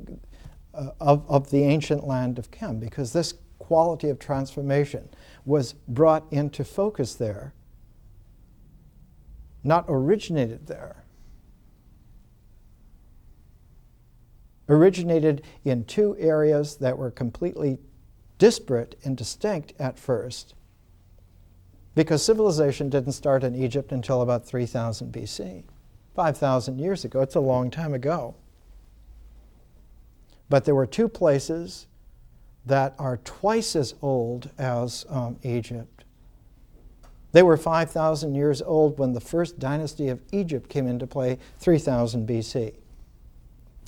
ancient land of Chem, because this quality of transformation was brought into focus there, not originated there. Originated in two areas that were completely disparate and distinct at first, because civilization didn't start in Egypt until about 3000 BC, 5,000 years ago. It's a long time ago. But there were two places that are twice as old as Egypt. They were 5,000 years old when the first dynasty of Egypt came into play, 3000 BC.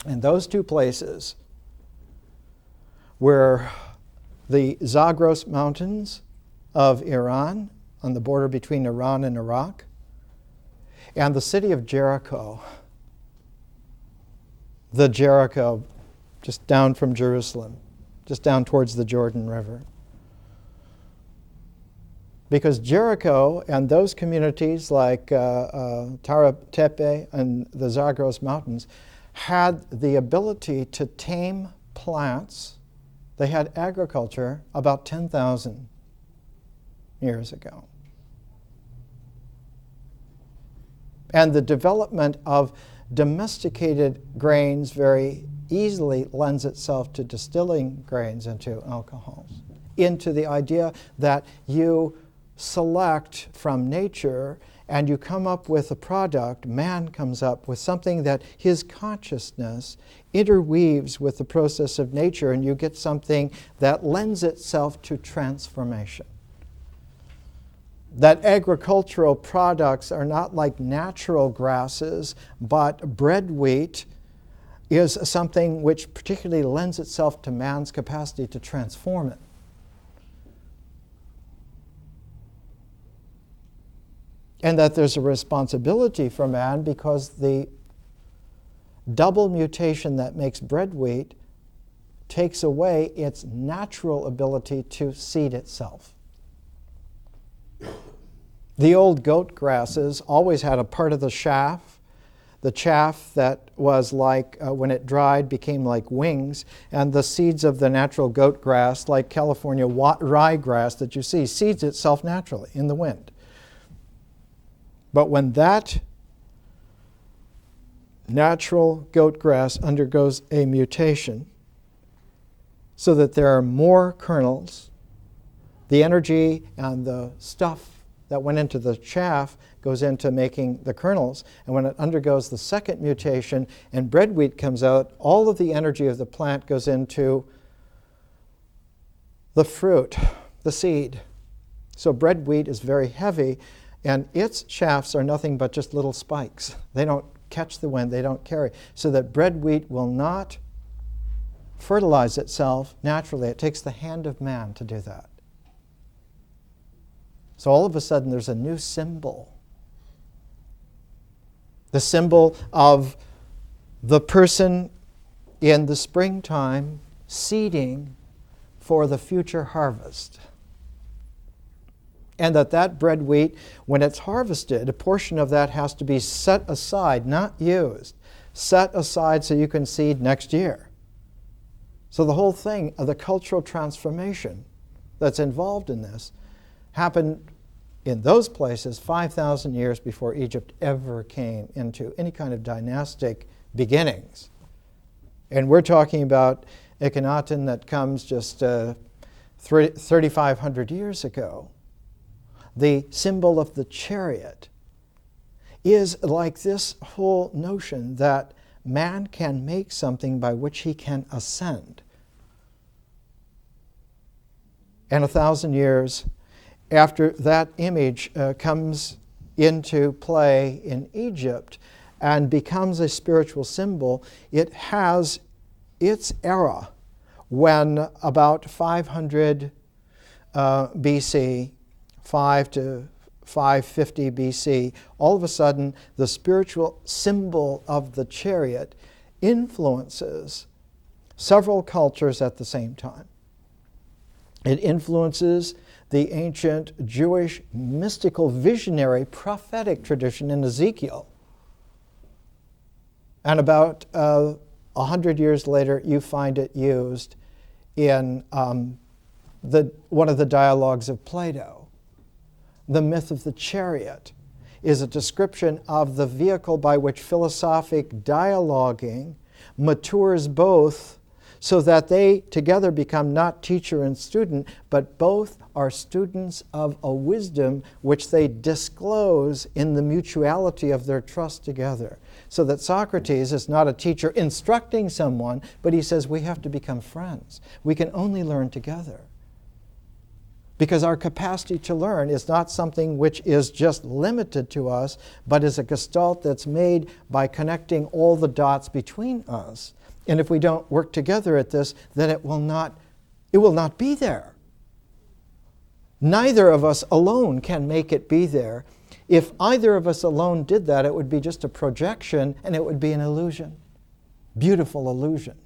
And those two places were the Zagros Mountains of Iran, on the border between Iran and Iraq, and the city of Jericho. The Jericho, just down from Jerusalem, just down towards the Jordan River. Because Jericho and those communities like Tara Tepe and the Zagros Mountains had the ability to tame plants. They had agriculture about 10,000 years ago. And the development of domesticated grains very easily lends itself to distilling grains into alcohols, into the idea that you select from nature and you come up with a product. Man comes up with something that his consciousness interweaves with the process of nature, and you get something that lends itself to transformation. That agricultural products are not like natural grasses, but bread wheat is something which particularly lends itself to man's capacity to transform it. And that there's a responsibility for man, because the double mutation that makes bread wheat takes away its natural ability to seed itself. The old goat grasses always had a part of the chaff. The chaff that was like, when it dried, became like wings, and the seeds of the natural goat grass, like California ryegrass that you see, seeds itself naturally in the wind. But when that natural goat grass undergoes a mutation, so that there are more kernels. The energy and the stuff that went into the chaff goes into making the kernels. And when it undergoes the second mutation and bread wheat comes out, all of the energy of the plant goes into the fruit, the seed. So bread wheat is very heavy, and its shafts are nothing but just little spikes. They don't catch the wind, they don't carry. So that bread wheat will not fertilize itself naturally. It takes the hand of man to do that. So all of a sudden there's a new symbol. The symbol of the person in the springtime seeding for the future harvest. And that bread wheat, when it's harvested, a portion of that has to be set aside, not used, set aside so you can seed next year. So the whole thing of the cultural transformation that's involved in this happened in those places 5,000 years before Egypt ever came into any kind of dynastic beginnings. And we're talking about Akhenaten that comes just 3,500 years ago. The symbol of the chariot is like this whole notion that man can make something by which he can ascend. And 1,000 years after that image comes into play in Egypt and becomes a spiritual symbol, it has its era when about 500 BC, 5 to 550 BC, all of a sudden the spiritual symbol of the chariot influences several cultures at the same time. It influences the ancient Jewish mystical visionary prophetic tradition in Ezekiel. And about 100 years later, you find it used in one of the dialogues of Plato. The myth of the chariot is a description of the vehicle by which philosophic dialoguing matures both so that they together become not teacher and student, but both are students of a wisdom which they disclose in the mutuality of their trust together. So that Socrates is not a teacher instructing someone, but he says we have to become friends. We can only learn together. Because our capacity to learn is not something which is just limited to us, but is a gestalt that's made by connecting all the dots between us. And if we don't work together at this, then it will not be there. Neither of us alone can make it be there. If either of us alone did that, it would be just a projection and it would be an illusion. Beautiful illusion.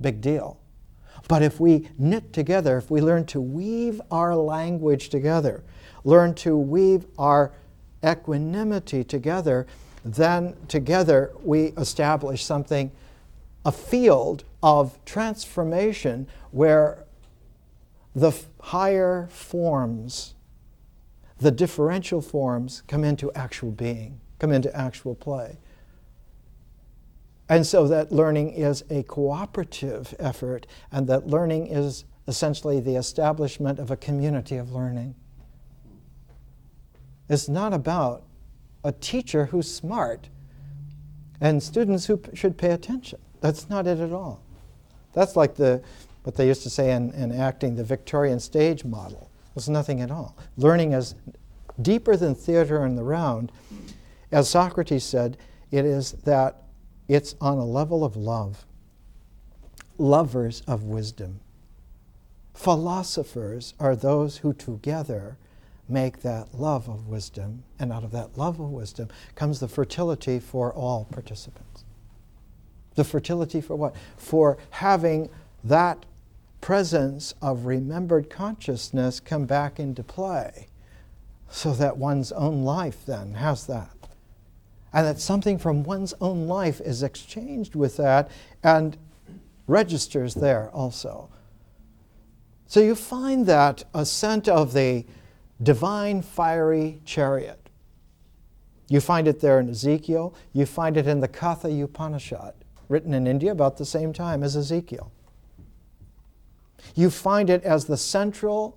Big deal. But if we knit together, if we learn to weave our language together, learn to weave our equanimity together, then together we establish something, a field of transformation where the higher forms, the differential forms, come into actual being, come into actual play. And so that learning is a cooperative effort, and that learning is essentially the establishment of a community of learning. It's not about a teacher who's smart and students who should pay attention. That's not it at all. That's like what they used to say in acting, the Victorian stage model. It's nothing at all. Learning is deeper than theater and the round. As Socrates said, it is that it's on a level of love. Lovers of wisdom. Philosophers are those who together make that love of wisdom, and out of that love of wisdom comes the fertility for all participants. The fertility for what? For having that presence of remembered consciousness come back into play, so that one's own life then has that. And that something from one's own life is exchanged with that and registers there also. So you find that ascent of the divine fiery chariot. You find it there in Ezekiel. You find it in the Katha Upanishad, written in India about the same time as Ezekiel. You find it as the central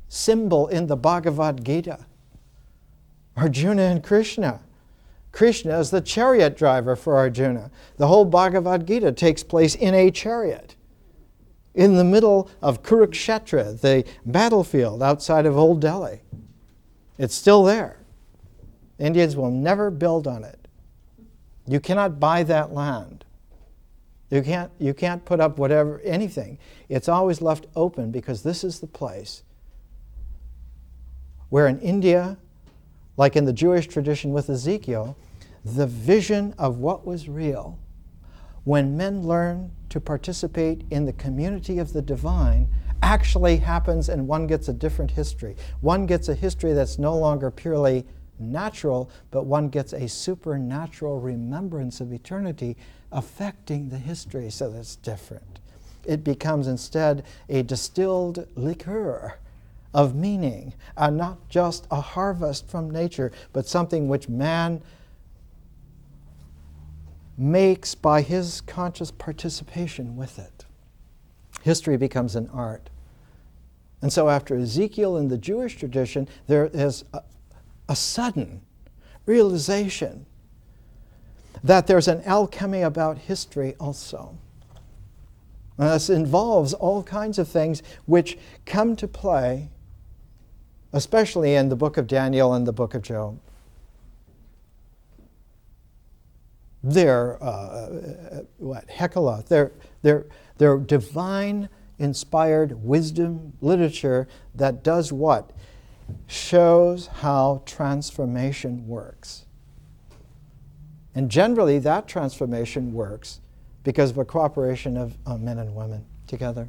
symbol in the Bhagavad Gita. Arjuna and Krishna. Krishna is the chariot driver for Arjuna. The whole Bhagavad Gita takes place in a chariot, in the middle of Kurukshetra, the battlefield outside of Old Delhi. It's still there. Indians will never build on it. You cannot buy that land. You can't put up anything. It's always left open because this is the place where in India, like in the Jewish tradition with Ezekiel, the vision of what was real, when men learn to participate in the community of the divine, actually happens, and one gets a different history. One gets a history that's no longer purely natural, but one gets a supernatural remembrance of eternity affecting the history, so that's different. It becomes instead a distilled liqueur of meaning, and not just a harvest from nature, but something which man makes by his conscious participation with it. History becomes an art. And so after Ezekiel in the Jewish tradition, there is a sudden realization that there's an alchemy about history also. And this involves all kinds of things which come to play, especially in the book of Daniel and the book of Job. They're Hekaloth. They're divine inspired wisdom literature that does what? Shows how transformation works. And generally that transformation works because of a cooperation of men and women together.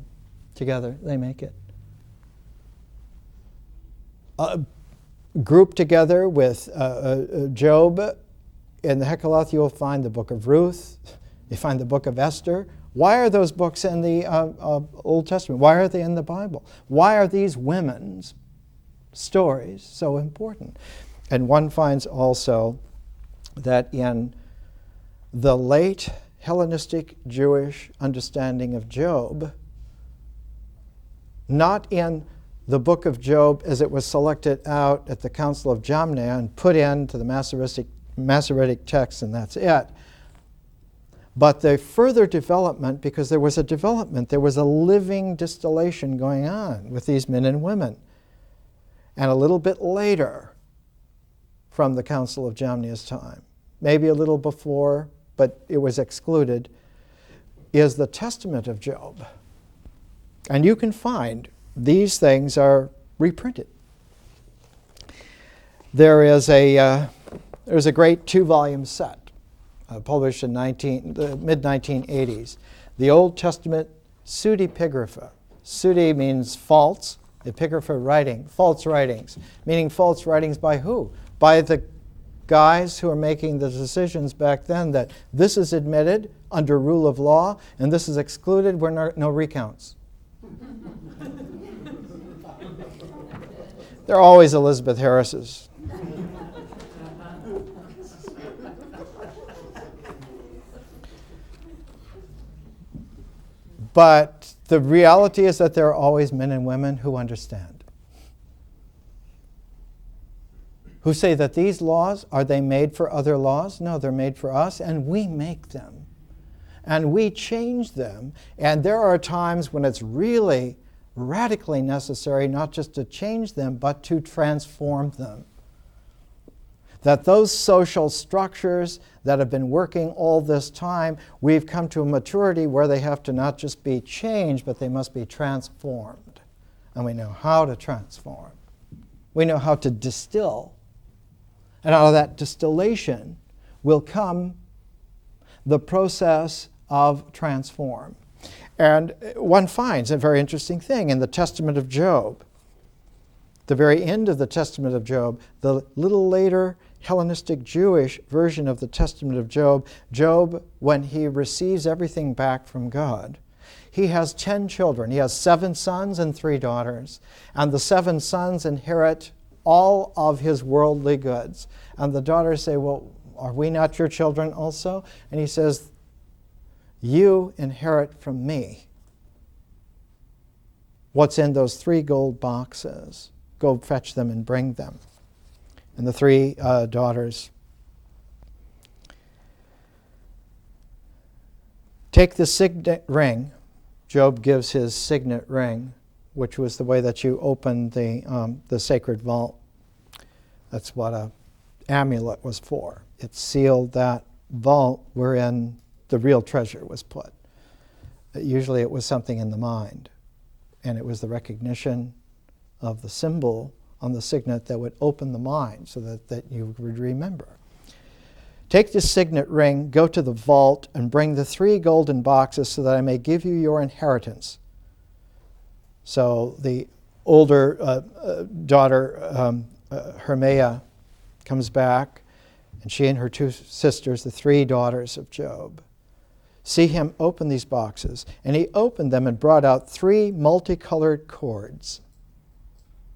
Together they make it. Grouped together with Job, in the Hekaloth you'll find the book of Ruth, you find the book of Esther. Why are those books in the Old Testament? Why are they in the Bible? Why are these women's stories so important? And one finds also that in the late Hellenistic Jewish understanding of Job, not in the book of Job as it was selected out at the Council of Jamnia and put into the Masoretic text, and that's it. But the further development, because there was a living distillation going on with these men and women. And a little bit later from the Council of Jamnia's time, maybe a little before, but it was excluded, is the Testament of Job. And you can find these things are reprinted. There's a great 2-volume set published in the mid-1980s. The Old Testament pseudepigrapha. Pseude means false, epigrapha writing, false writings. Meaning false writings by who? By the guys who are making the decisions back then that this is admitted under rule of law and this is excluded, no recounts. They're always Elizabeth Harris's. But the reality is that there are always men and women who understand. Who say that these laws, are they made for other laws? No, they're made for us, and we make them. And we change them. And there are times when it's really radically necessary not just to change them, but to transform them. That those social structures that have been working all this time, we've come to a maturity where they have to not just be changed, but they must be transformed. And we know how to transform. We know how to distill. And out of that distillation will come the process of transform. And one finds a very interesting thing in the Testament of Job. The very end of the Testament of Job, the little later Hellenistic Jewish version of the Testament of Job, Job, when he receives everything back from God, he has 10 children. He has 7 sons and 3 daughters. And the 7 sons inherit all of his worldly goods. And the daughters say, well, are we not your children also? And he says, you inherit from me what's in those 3 gold boxes. Go fetch them and bring them. And the 3 daughters take the signet ring. Job gives his signet ring, which was the way that you opened the sacred vault. That's what an amulet was for. It sealed that vault wherein the real treasure was put. Usually it was something in the mind, and it was the recognition of the symbol on the signet that would open the mind so that you would remember. Take the signet ring, go to the vault, and bring the 3 golden boxes so that I may give you your inheritance. So the older daughter, Hermea, comes back, and she and her 2 sisters, the 3 daughters of Job, see him open these boxes. And he opened them and brought out 3 multicolored cords,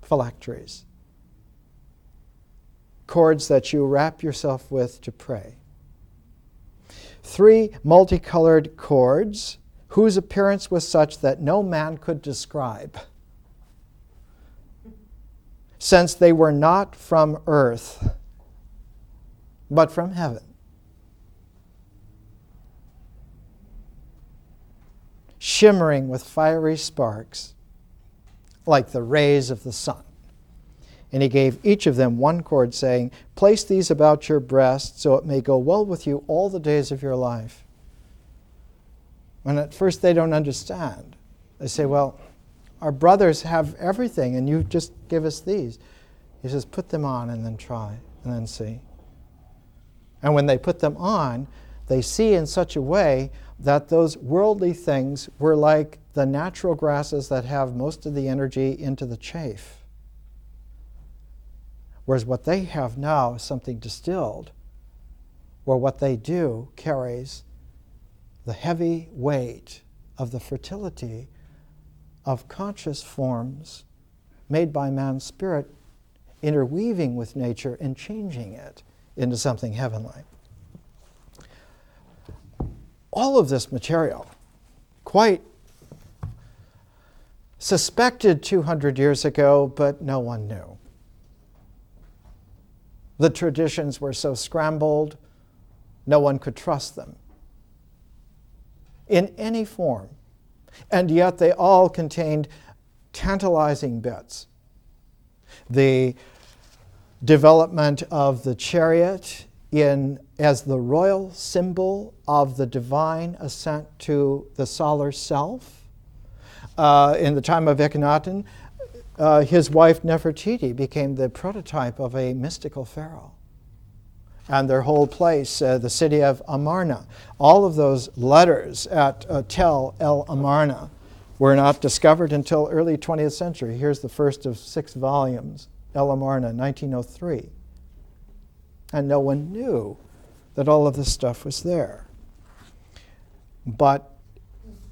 phylacteries, cords that you wrap yourself with to pray. 3 multicolored cords whose appearance was such that no man could describe, since they were not from earth, but from heaven. Shimmering with fiery sparks, like the rays of the sun. And he gave each of them 1 cord, saying, place these about your breast, so it may go well with you all the days of your life. And at first they don't understand. They say, well, our brothers have everything, and you just give us these. He says, put them on and then try, and then see. And when they put them on, they see in such a way that those worldly things were like the natural grasses that have most of the energy into the chaff. Whereas what they have now is something distilled, where what they do carries the heavy weight of the fertility of conscious forms made by man's spirit, interweaving with nature and changing it into something heavenly. All of this material, quite suspected 200 years ago, but no one knew. The traditions were so scrambled, no one could trust them in any form. And yet they all contained tantalizing bits. The development of the chariot as the royal symbol of the divine ascent to the solar self. In the time of Akhenaten, his wife Nefertiti became the prototype of a mystical pharaoh. And their whole place, the city of Amarna, all of those letters at Tel El Amarna were not discovered until early 20th century. Here's the first of 6 volumes, El Amarna, 1903. And no one knew that all of this stuff was there. But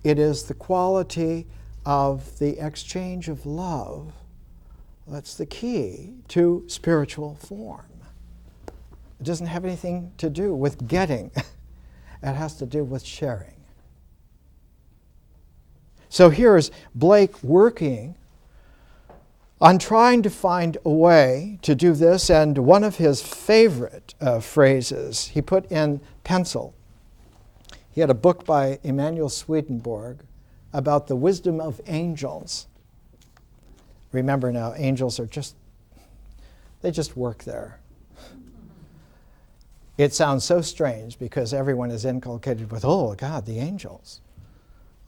it is the quality of the exchange of love that's the key to spiritual form. It doesn't have anything to do with getting. It has to do with sharing. So here's Blake working on trying to find a way to do this, and one of his favorite phrases he put in pencil. He had a book by Emanuel Swedenborg about the wisdom of angels. Remember now, angels are they just work there. It sounds so strange because everyone is inculcated with, oh God, the angels.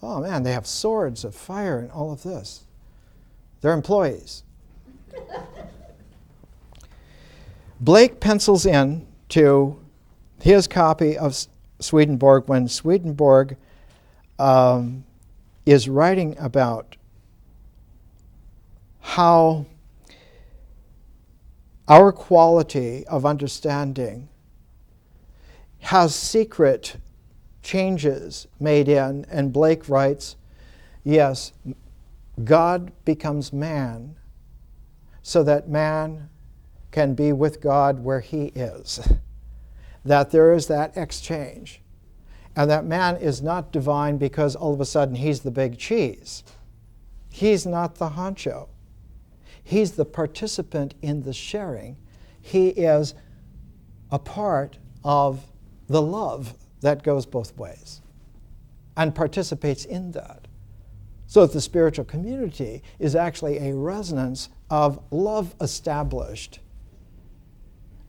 Oh man, they have swords of fire and all of this. They're employees. Blake pencils in to his copy of Swedenborg when Swedenborg is writing about how our quality of understanding has secret changes made in, and Blake writes, yes, God becomes man so that man can be with God where he is. That there is that exchange. And that man is not divine because all of a sudden he's the big cheese. He's not the honcho. He's the participant in the sharing. He is a part of the love that goes both ways and participates in that. So that the spiritual community is actually a resonance of love established.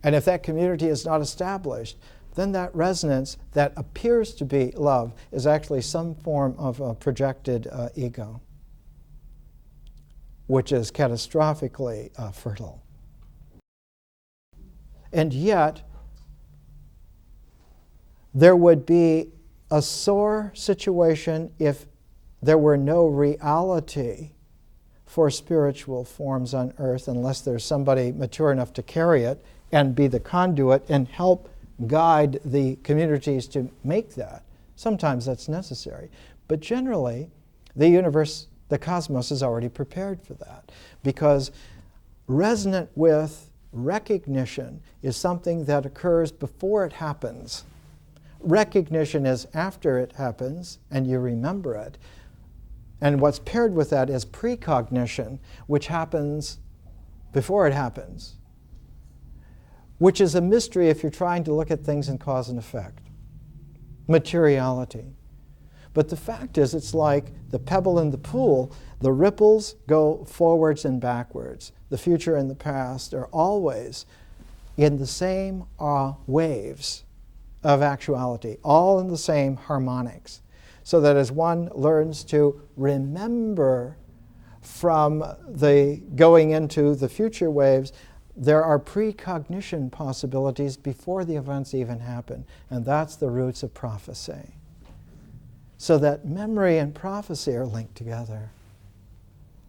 And if that community is not established, then that resonance that appears to be love is actually some form of a projected ego, which is catastrophically fertile. And yet, there would be a sore situation if there were no reality for spiritual forms on earth, unless there's somebody mature enough to carry it and be the conduit and help guide the communities to make that. Sometimes that's necessary. But generally, the universe, the cosmos, is already prepared for that, because resonant with recognition is something that occurs before it happens. Recognition is after it happens and you remember it. And what's paired with that is precognition, which happens before it happens, which is a mystery if you're trying to look at things in cause and effect. Materiality. But the fact is, it's like the pebble in the pool. The ripples go forwards and backwards. The future and the past are always in the same waves of actuality, all in the same harmonics. So that as one learns to remember from the going into the future waves, there are precognition possibilities before the events even happen. And that's the roots of prophecy. So that memory and prophecy are linked together.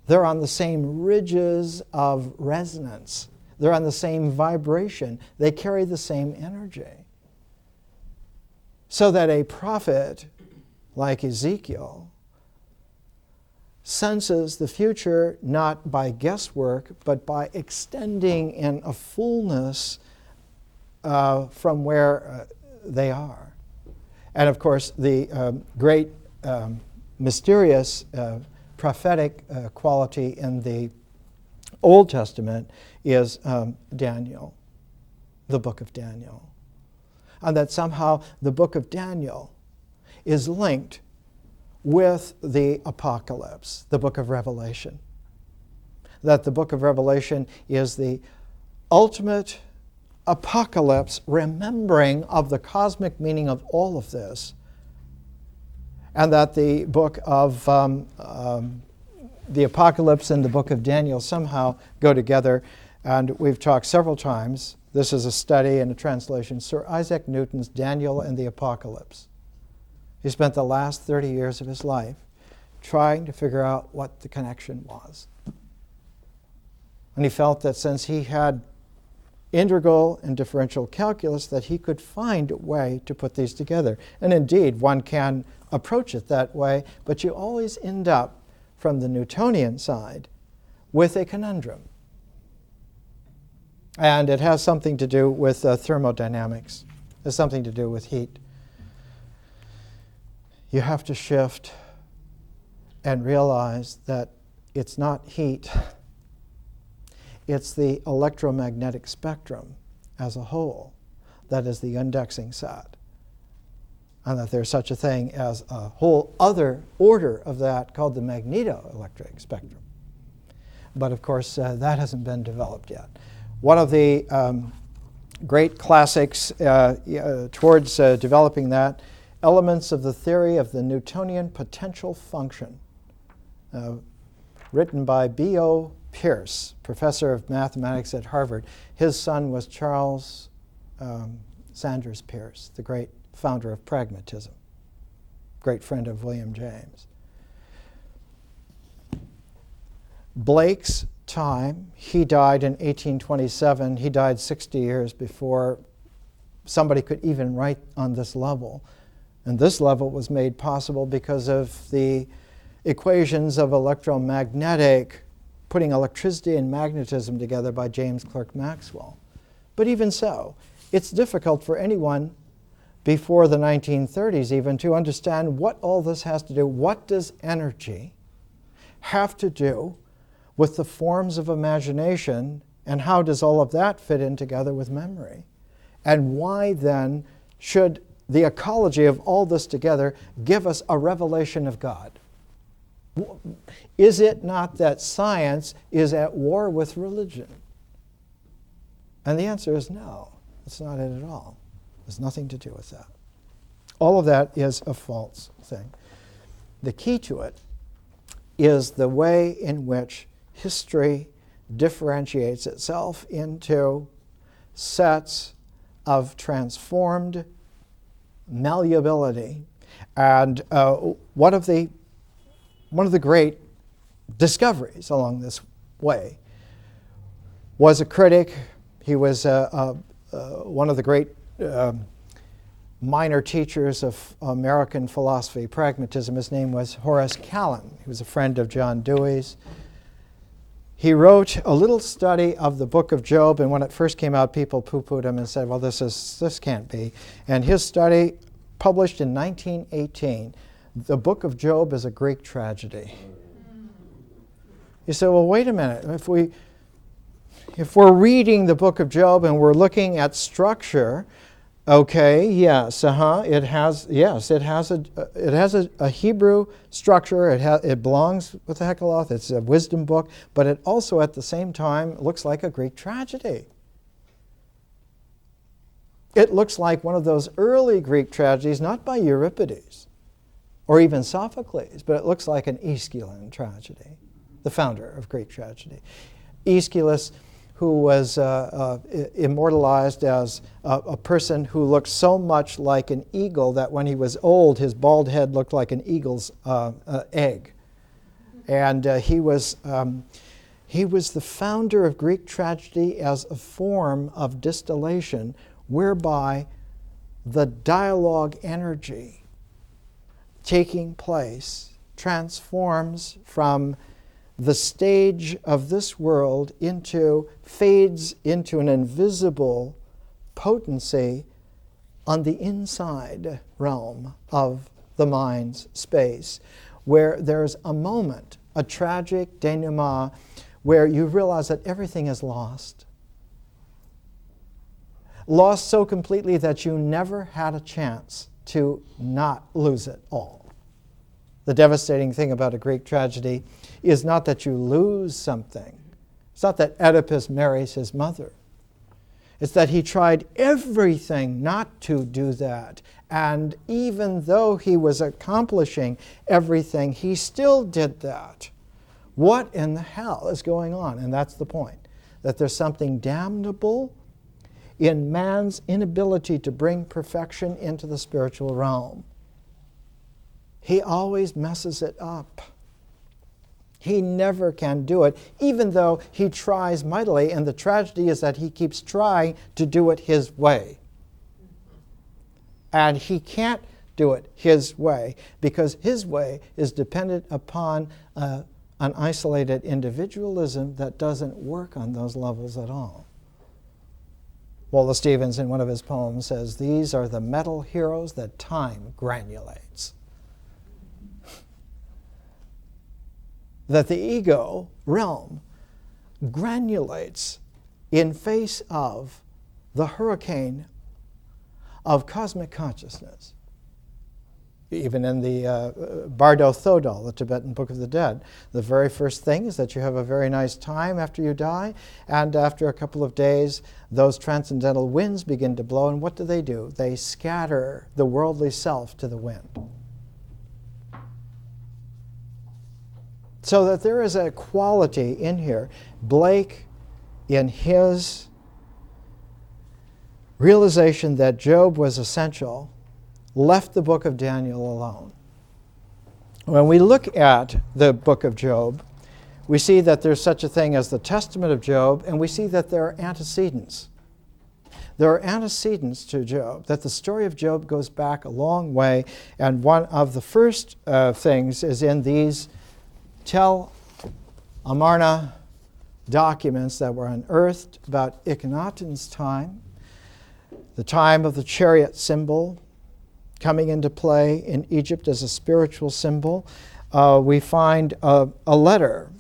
They're on the same ridges of resonance. They're on the same vibration. They carry the same energy. So that a prophet like Ezekiel senses the future not by guesswork, but by extending in a fullness from where they are. And of course, the great mysterious prophetic quality in the Old Testament is Daniel, the book of Daniel. And that somehow the book of Daniel is linked with the apocalypse, the book of Revelation. That the book of Revelation is the ultimate apocalypse, remembering of the cosmic meaning of all of this. And that the book of the apocalypse and the book of Daniel somehow go together. And we've talked several times. This is a study and a translation, Sir Isaac Newton's Daniel and the Apocalypse. He spent the last 30 years of his life trying to figure out what the connection was. And he felt that since he had integral and differential calculus, that he could find a way to put these together. And indeed, one can approach it that way, but you always end up, from the Newtonian side, with a conundrum. And it has something to do with thermodynamics. It has something to do with heat. You have to shift and realize that it's not heat. It's the electromagnetic spectrum as a whole that is the indexing set. And that there's such a thing as a whole other order of that called the magnetoelectric spectrum. But of course, that hasn't been developed yet. One of the great classics towards developing that, Elements of the Theory of the Newtonian Potential Function, written by B.O. Peirce, professor of mathematics at Harvard. His son was Charles Sanders Peirce, the great founder of pragmatism, great friend of William James. Blake's time, he died in 1827. He died 60 years before somebody could even write on this level. And this level was made possible because of the equations of electromagnetic, putting electricity and magnetism together by James Clerk Maxwell. But even so, it's difficult for anyone before the 1930s even to understand what all this has to do. What does energy have to do with the forms of imagination, and how does all of that fit in together with memory? And why then should the ecology of all this together give us a revelation of God? Is it not that science is at war with religion? And the answer is no, it's not it at all. There's nothing to do with that. All of that is a false thing. The key to it is the way in which history differentiates itself into sets of transformed malleability. And one of the great discoveries along this way was a critic. He was one of the great minor teachers of American philosophy, pragmatism. His name was Horace Callan. He was a friend of John Dewey's. He wrote a little study of the book of Job, and when it first came out, people poo-pooed him and said, well, this can't be. And his study, published in 1918, the book of Job is a Greek tragedy. You say, well, wait a minute. If we're reading the book of Job and we're looking at structure, okay, yes, it has a Hebrew structure. It belongs with the Hekaloth. It's a wisdom book, but it also at the same time looks like a Greek tragedy. It looks like one of those early Greek tragedies, not by Euripides or even Sophocles, but it looks like an Aeschylean tragedy, the founder of Greek tragedy. Aeschylus, who was immortalized as a person who looked so much like an eagle that when he was old, his bald head looked like an eagle's egg. And he was the founder of Greek tragedy as a form of distillation whereby the dialogue energy taking place transforms from the stage of this world fades into an invisible potency on the inside realm of the mind's space, where there's a moment, a tragic denouement, where you realize that everything is lost. Lost so completely that you never had a chance to not lose it all. The devastating thing about a Greek tragedy is not that you lose something. It's not that Oedipus marries his mother. It's that he tried everything not to do that. And even though he was accomplishing everything, he still did that. What in the hell is going on? And that's the point. That there's something damnable in man's inability to bring perfection into the spiritual realm. He always messes it up. He never can do it, even though he tries mightily, and the tragedy is that he keeps trying to do it his way. And he can't do it his way, because his way is dependent upon an isolated individualism that doesn't work on those levels at all. Wallace Stevens, in one of his poems, says, "These are the metal heroes that time granulates." That the ego realm granulates in face of the hurricane of cosmic consciousness. Even in the Bardo Thodol, the Tibetan Book of the Dead, the very first thing is that you have a very nice time after you die, and after a couple of days, those transcendental winds begin to blow, and what do? They scatter the worldly self to the wind. So that there is a quality in here. Blake, in his realization that Job was essential, left the book of Daniel alone. When we look at the book of Job, we see that there's such a thing as the Testament of Job, and we see that there are antecedents. There are antecedents to Job, that the story of Job goes back a long way, and one of the first things is in these Tel Amarna documents that were unearthed about Akhenaten's time, the time of the chariot symbol coming into play in Egypt as a spiritual symbol. we find a letter,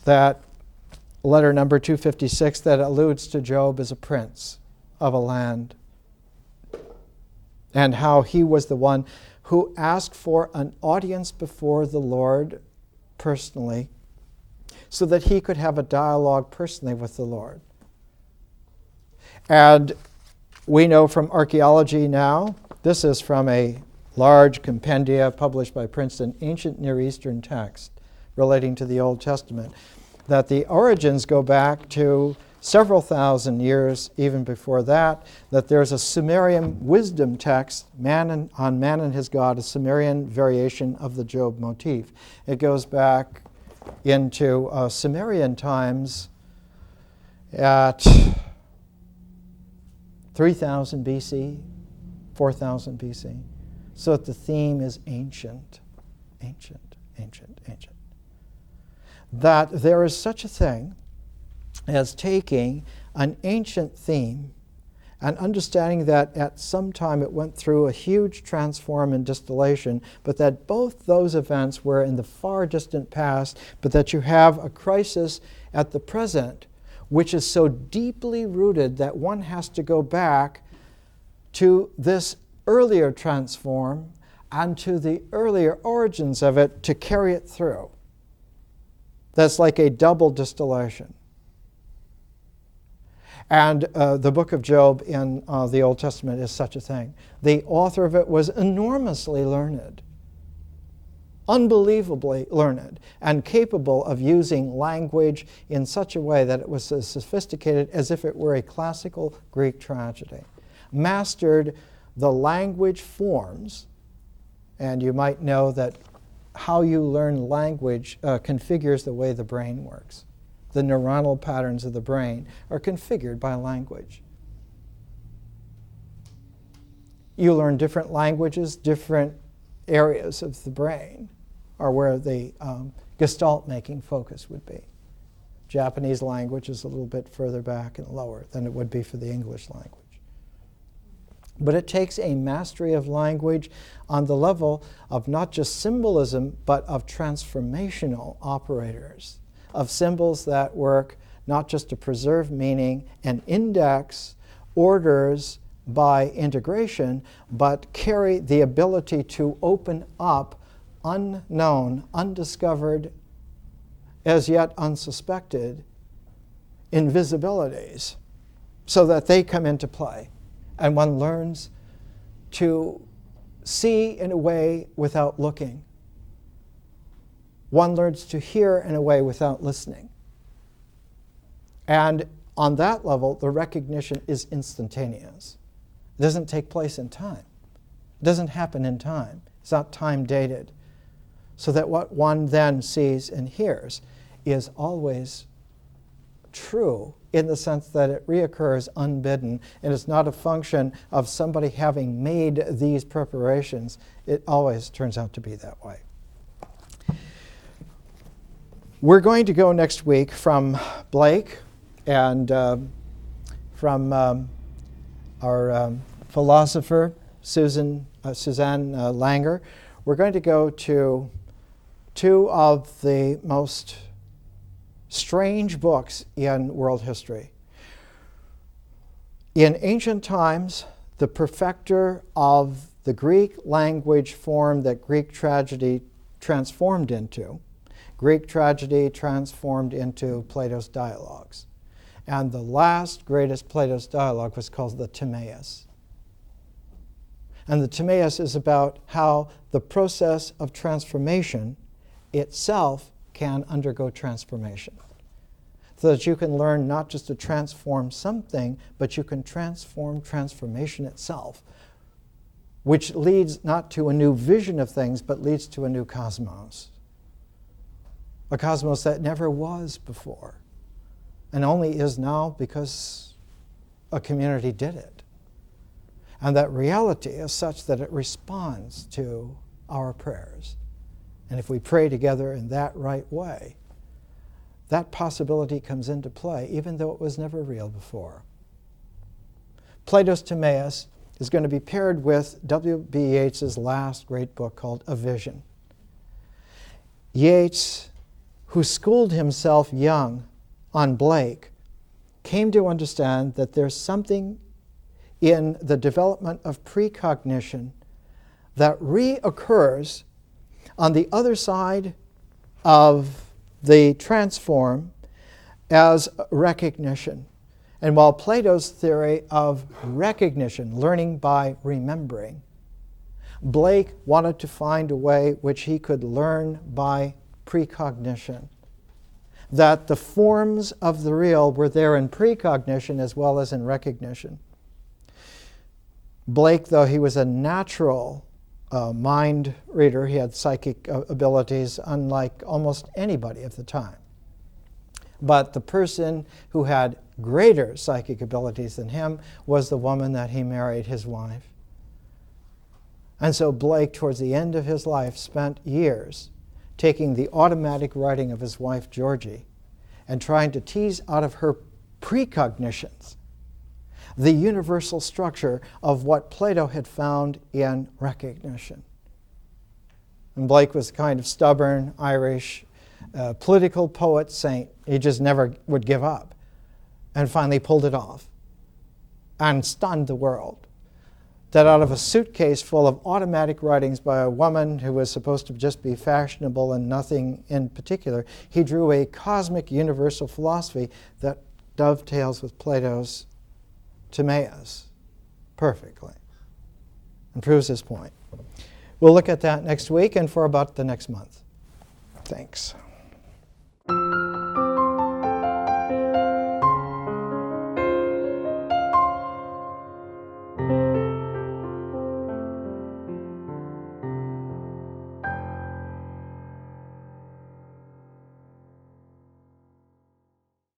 letter number 256, that alludes to Job as a prince of a land, and how he was the one who asked for an audience before the Lord personally, so that he could have a dialogue personally with the Lord. And we know from archaeology now, this is from a large compendia published by Princeton, Ancient Near Eastern Text relating to the Old Testament, that the origins go back to several thousand years, even before that there's a Sumerian wisdom text, on man and his God, a Sumerian variation of the Job motif. It goes back into Sumerian times at 3000 BC, 4000 BC. So that the theme is ancient, ancient, ancient, ancient. That there is such a thing as taking an ancient theme and understanding that at some time it went through a huge transform and distillation, but that both those events were in the far distant past, but that you have a crisis at the present, which is so deeply rooted that one has to go back to this earlier transform and to the earlier origins of it to carry it through. That's like a double distillation. And the book of Job in the Old Testament is such a thing. The author of it was enormously learned, unbelievably learned, and capable of using language in such a way that it was as sophisticated as if it were a classical Greek tragedy. Mastered the language forms, and you might know that how you learn language configures the way the brain works. The neuronal patterns of the brain are configured by language. You learn different languages, different areas of the brain are where the gestalt-making focus would be. Japanese language is a little bit further back and lower than it would be for the English language. But it takes a mastery of language on the level of not just symbolism, but of transformational operators, of symbols that work not just to preserve meaning and index orders by integration, but carry the ability to open up unknown, undiscovered, as yet unsuspected invisibilities so that they come into play. And one learns to see in a way without looking. One learns to hear in a way without listening. And on that level, the recognition is instantaneous. It doesn't take place in time. It doesn't happen in time. It's not time dated. So that what one then sees and hears is always true in the sense that it reoccurs unbidden, and it's not a function of somebody having made these preparations. It always turns out to be that way. We're going to go next week from Blake and from our philosopher, Suzanne Langer. We're going to go to two of the most strange books in world history. In ancient times, the perfecter of the Greek language form that Greek tragedy transformed into. Greek tragedy transformed into Plato's dialogues. And the last greatest Plato's dialogue was called the Timaeus. And the Timaeus is about how the process of transformation itself can undergo transformation. So that you can learn not just to transform something, but you can transform transformation itself, which leads not to a new vision of things, but leads to a new cosmos. A cosmos that never was before, and only is now because a community did it. And that reality is such that it responds to our prayers. And if we pray together in that right way, that possibility comes into play, even though it was never real before. Plato's Timaeus is going to be paired with W.B. Yeats's last great book called A Vision. Yeats, who schooled himself young on Blake, came to understand that there's something in the development of precognition that reoccurs on the other side of the transform as recognition. And while Plato's theory of recognition, learning by remembering, Blake wanted to find a way which he could learn by precognition. That the forms of the real were there in precognition as well as in recognition. Blake, though he was a natural mind reader, he had psychic abilities unlike almost anybody of the time. But the person who had greater psychic abilities than him was the woman that he married, his wife. And so Blake, towards the end of his life, spent years taking the automatic writing of his wife, Georgie, and trying to tease out of her precognitions the universal structure of what Plato had found in recognition. And Blake was a kind of stubborn, Irish, political poet saint. He just never would give up, and finally pulled it off and stunned the world. That out of a suitcase full of automatic writings by a woman who was supposed to just be fashionable and nothing in particular, he drew a cosmic universal philosophy that dovetails with Plato's Timaeus perfectly and proves his point. We'll look at that next week and for about the next month. Thanks.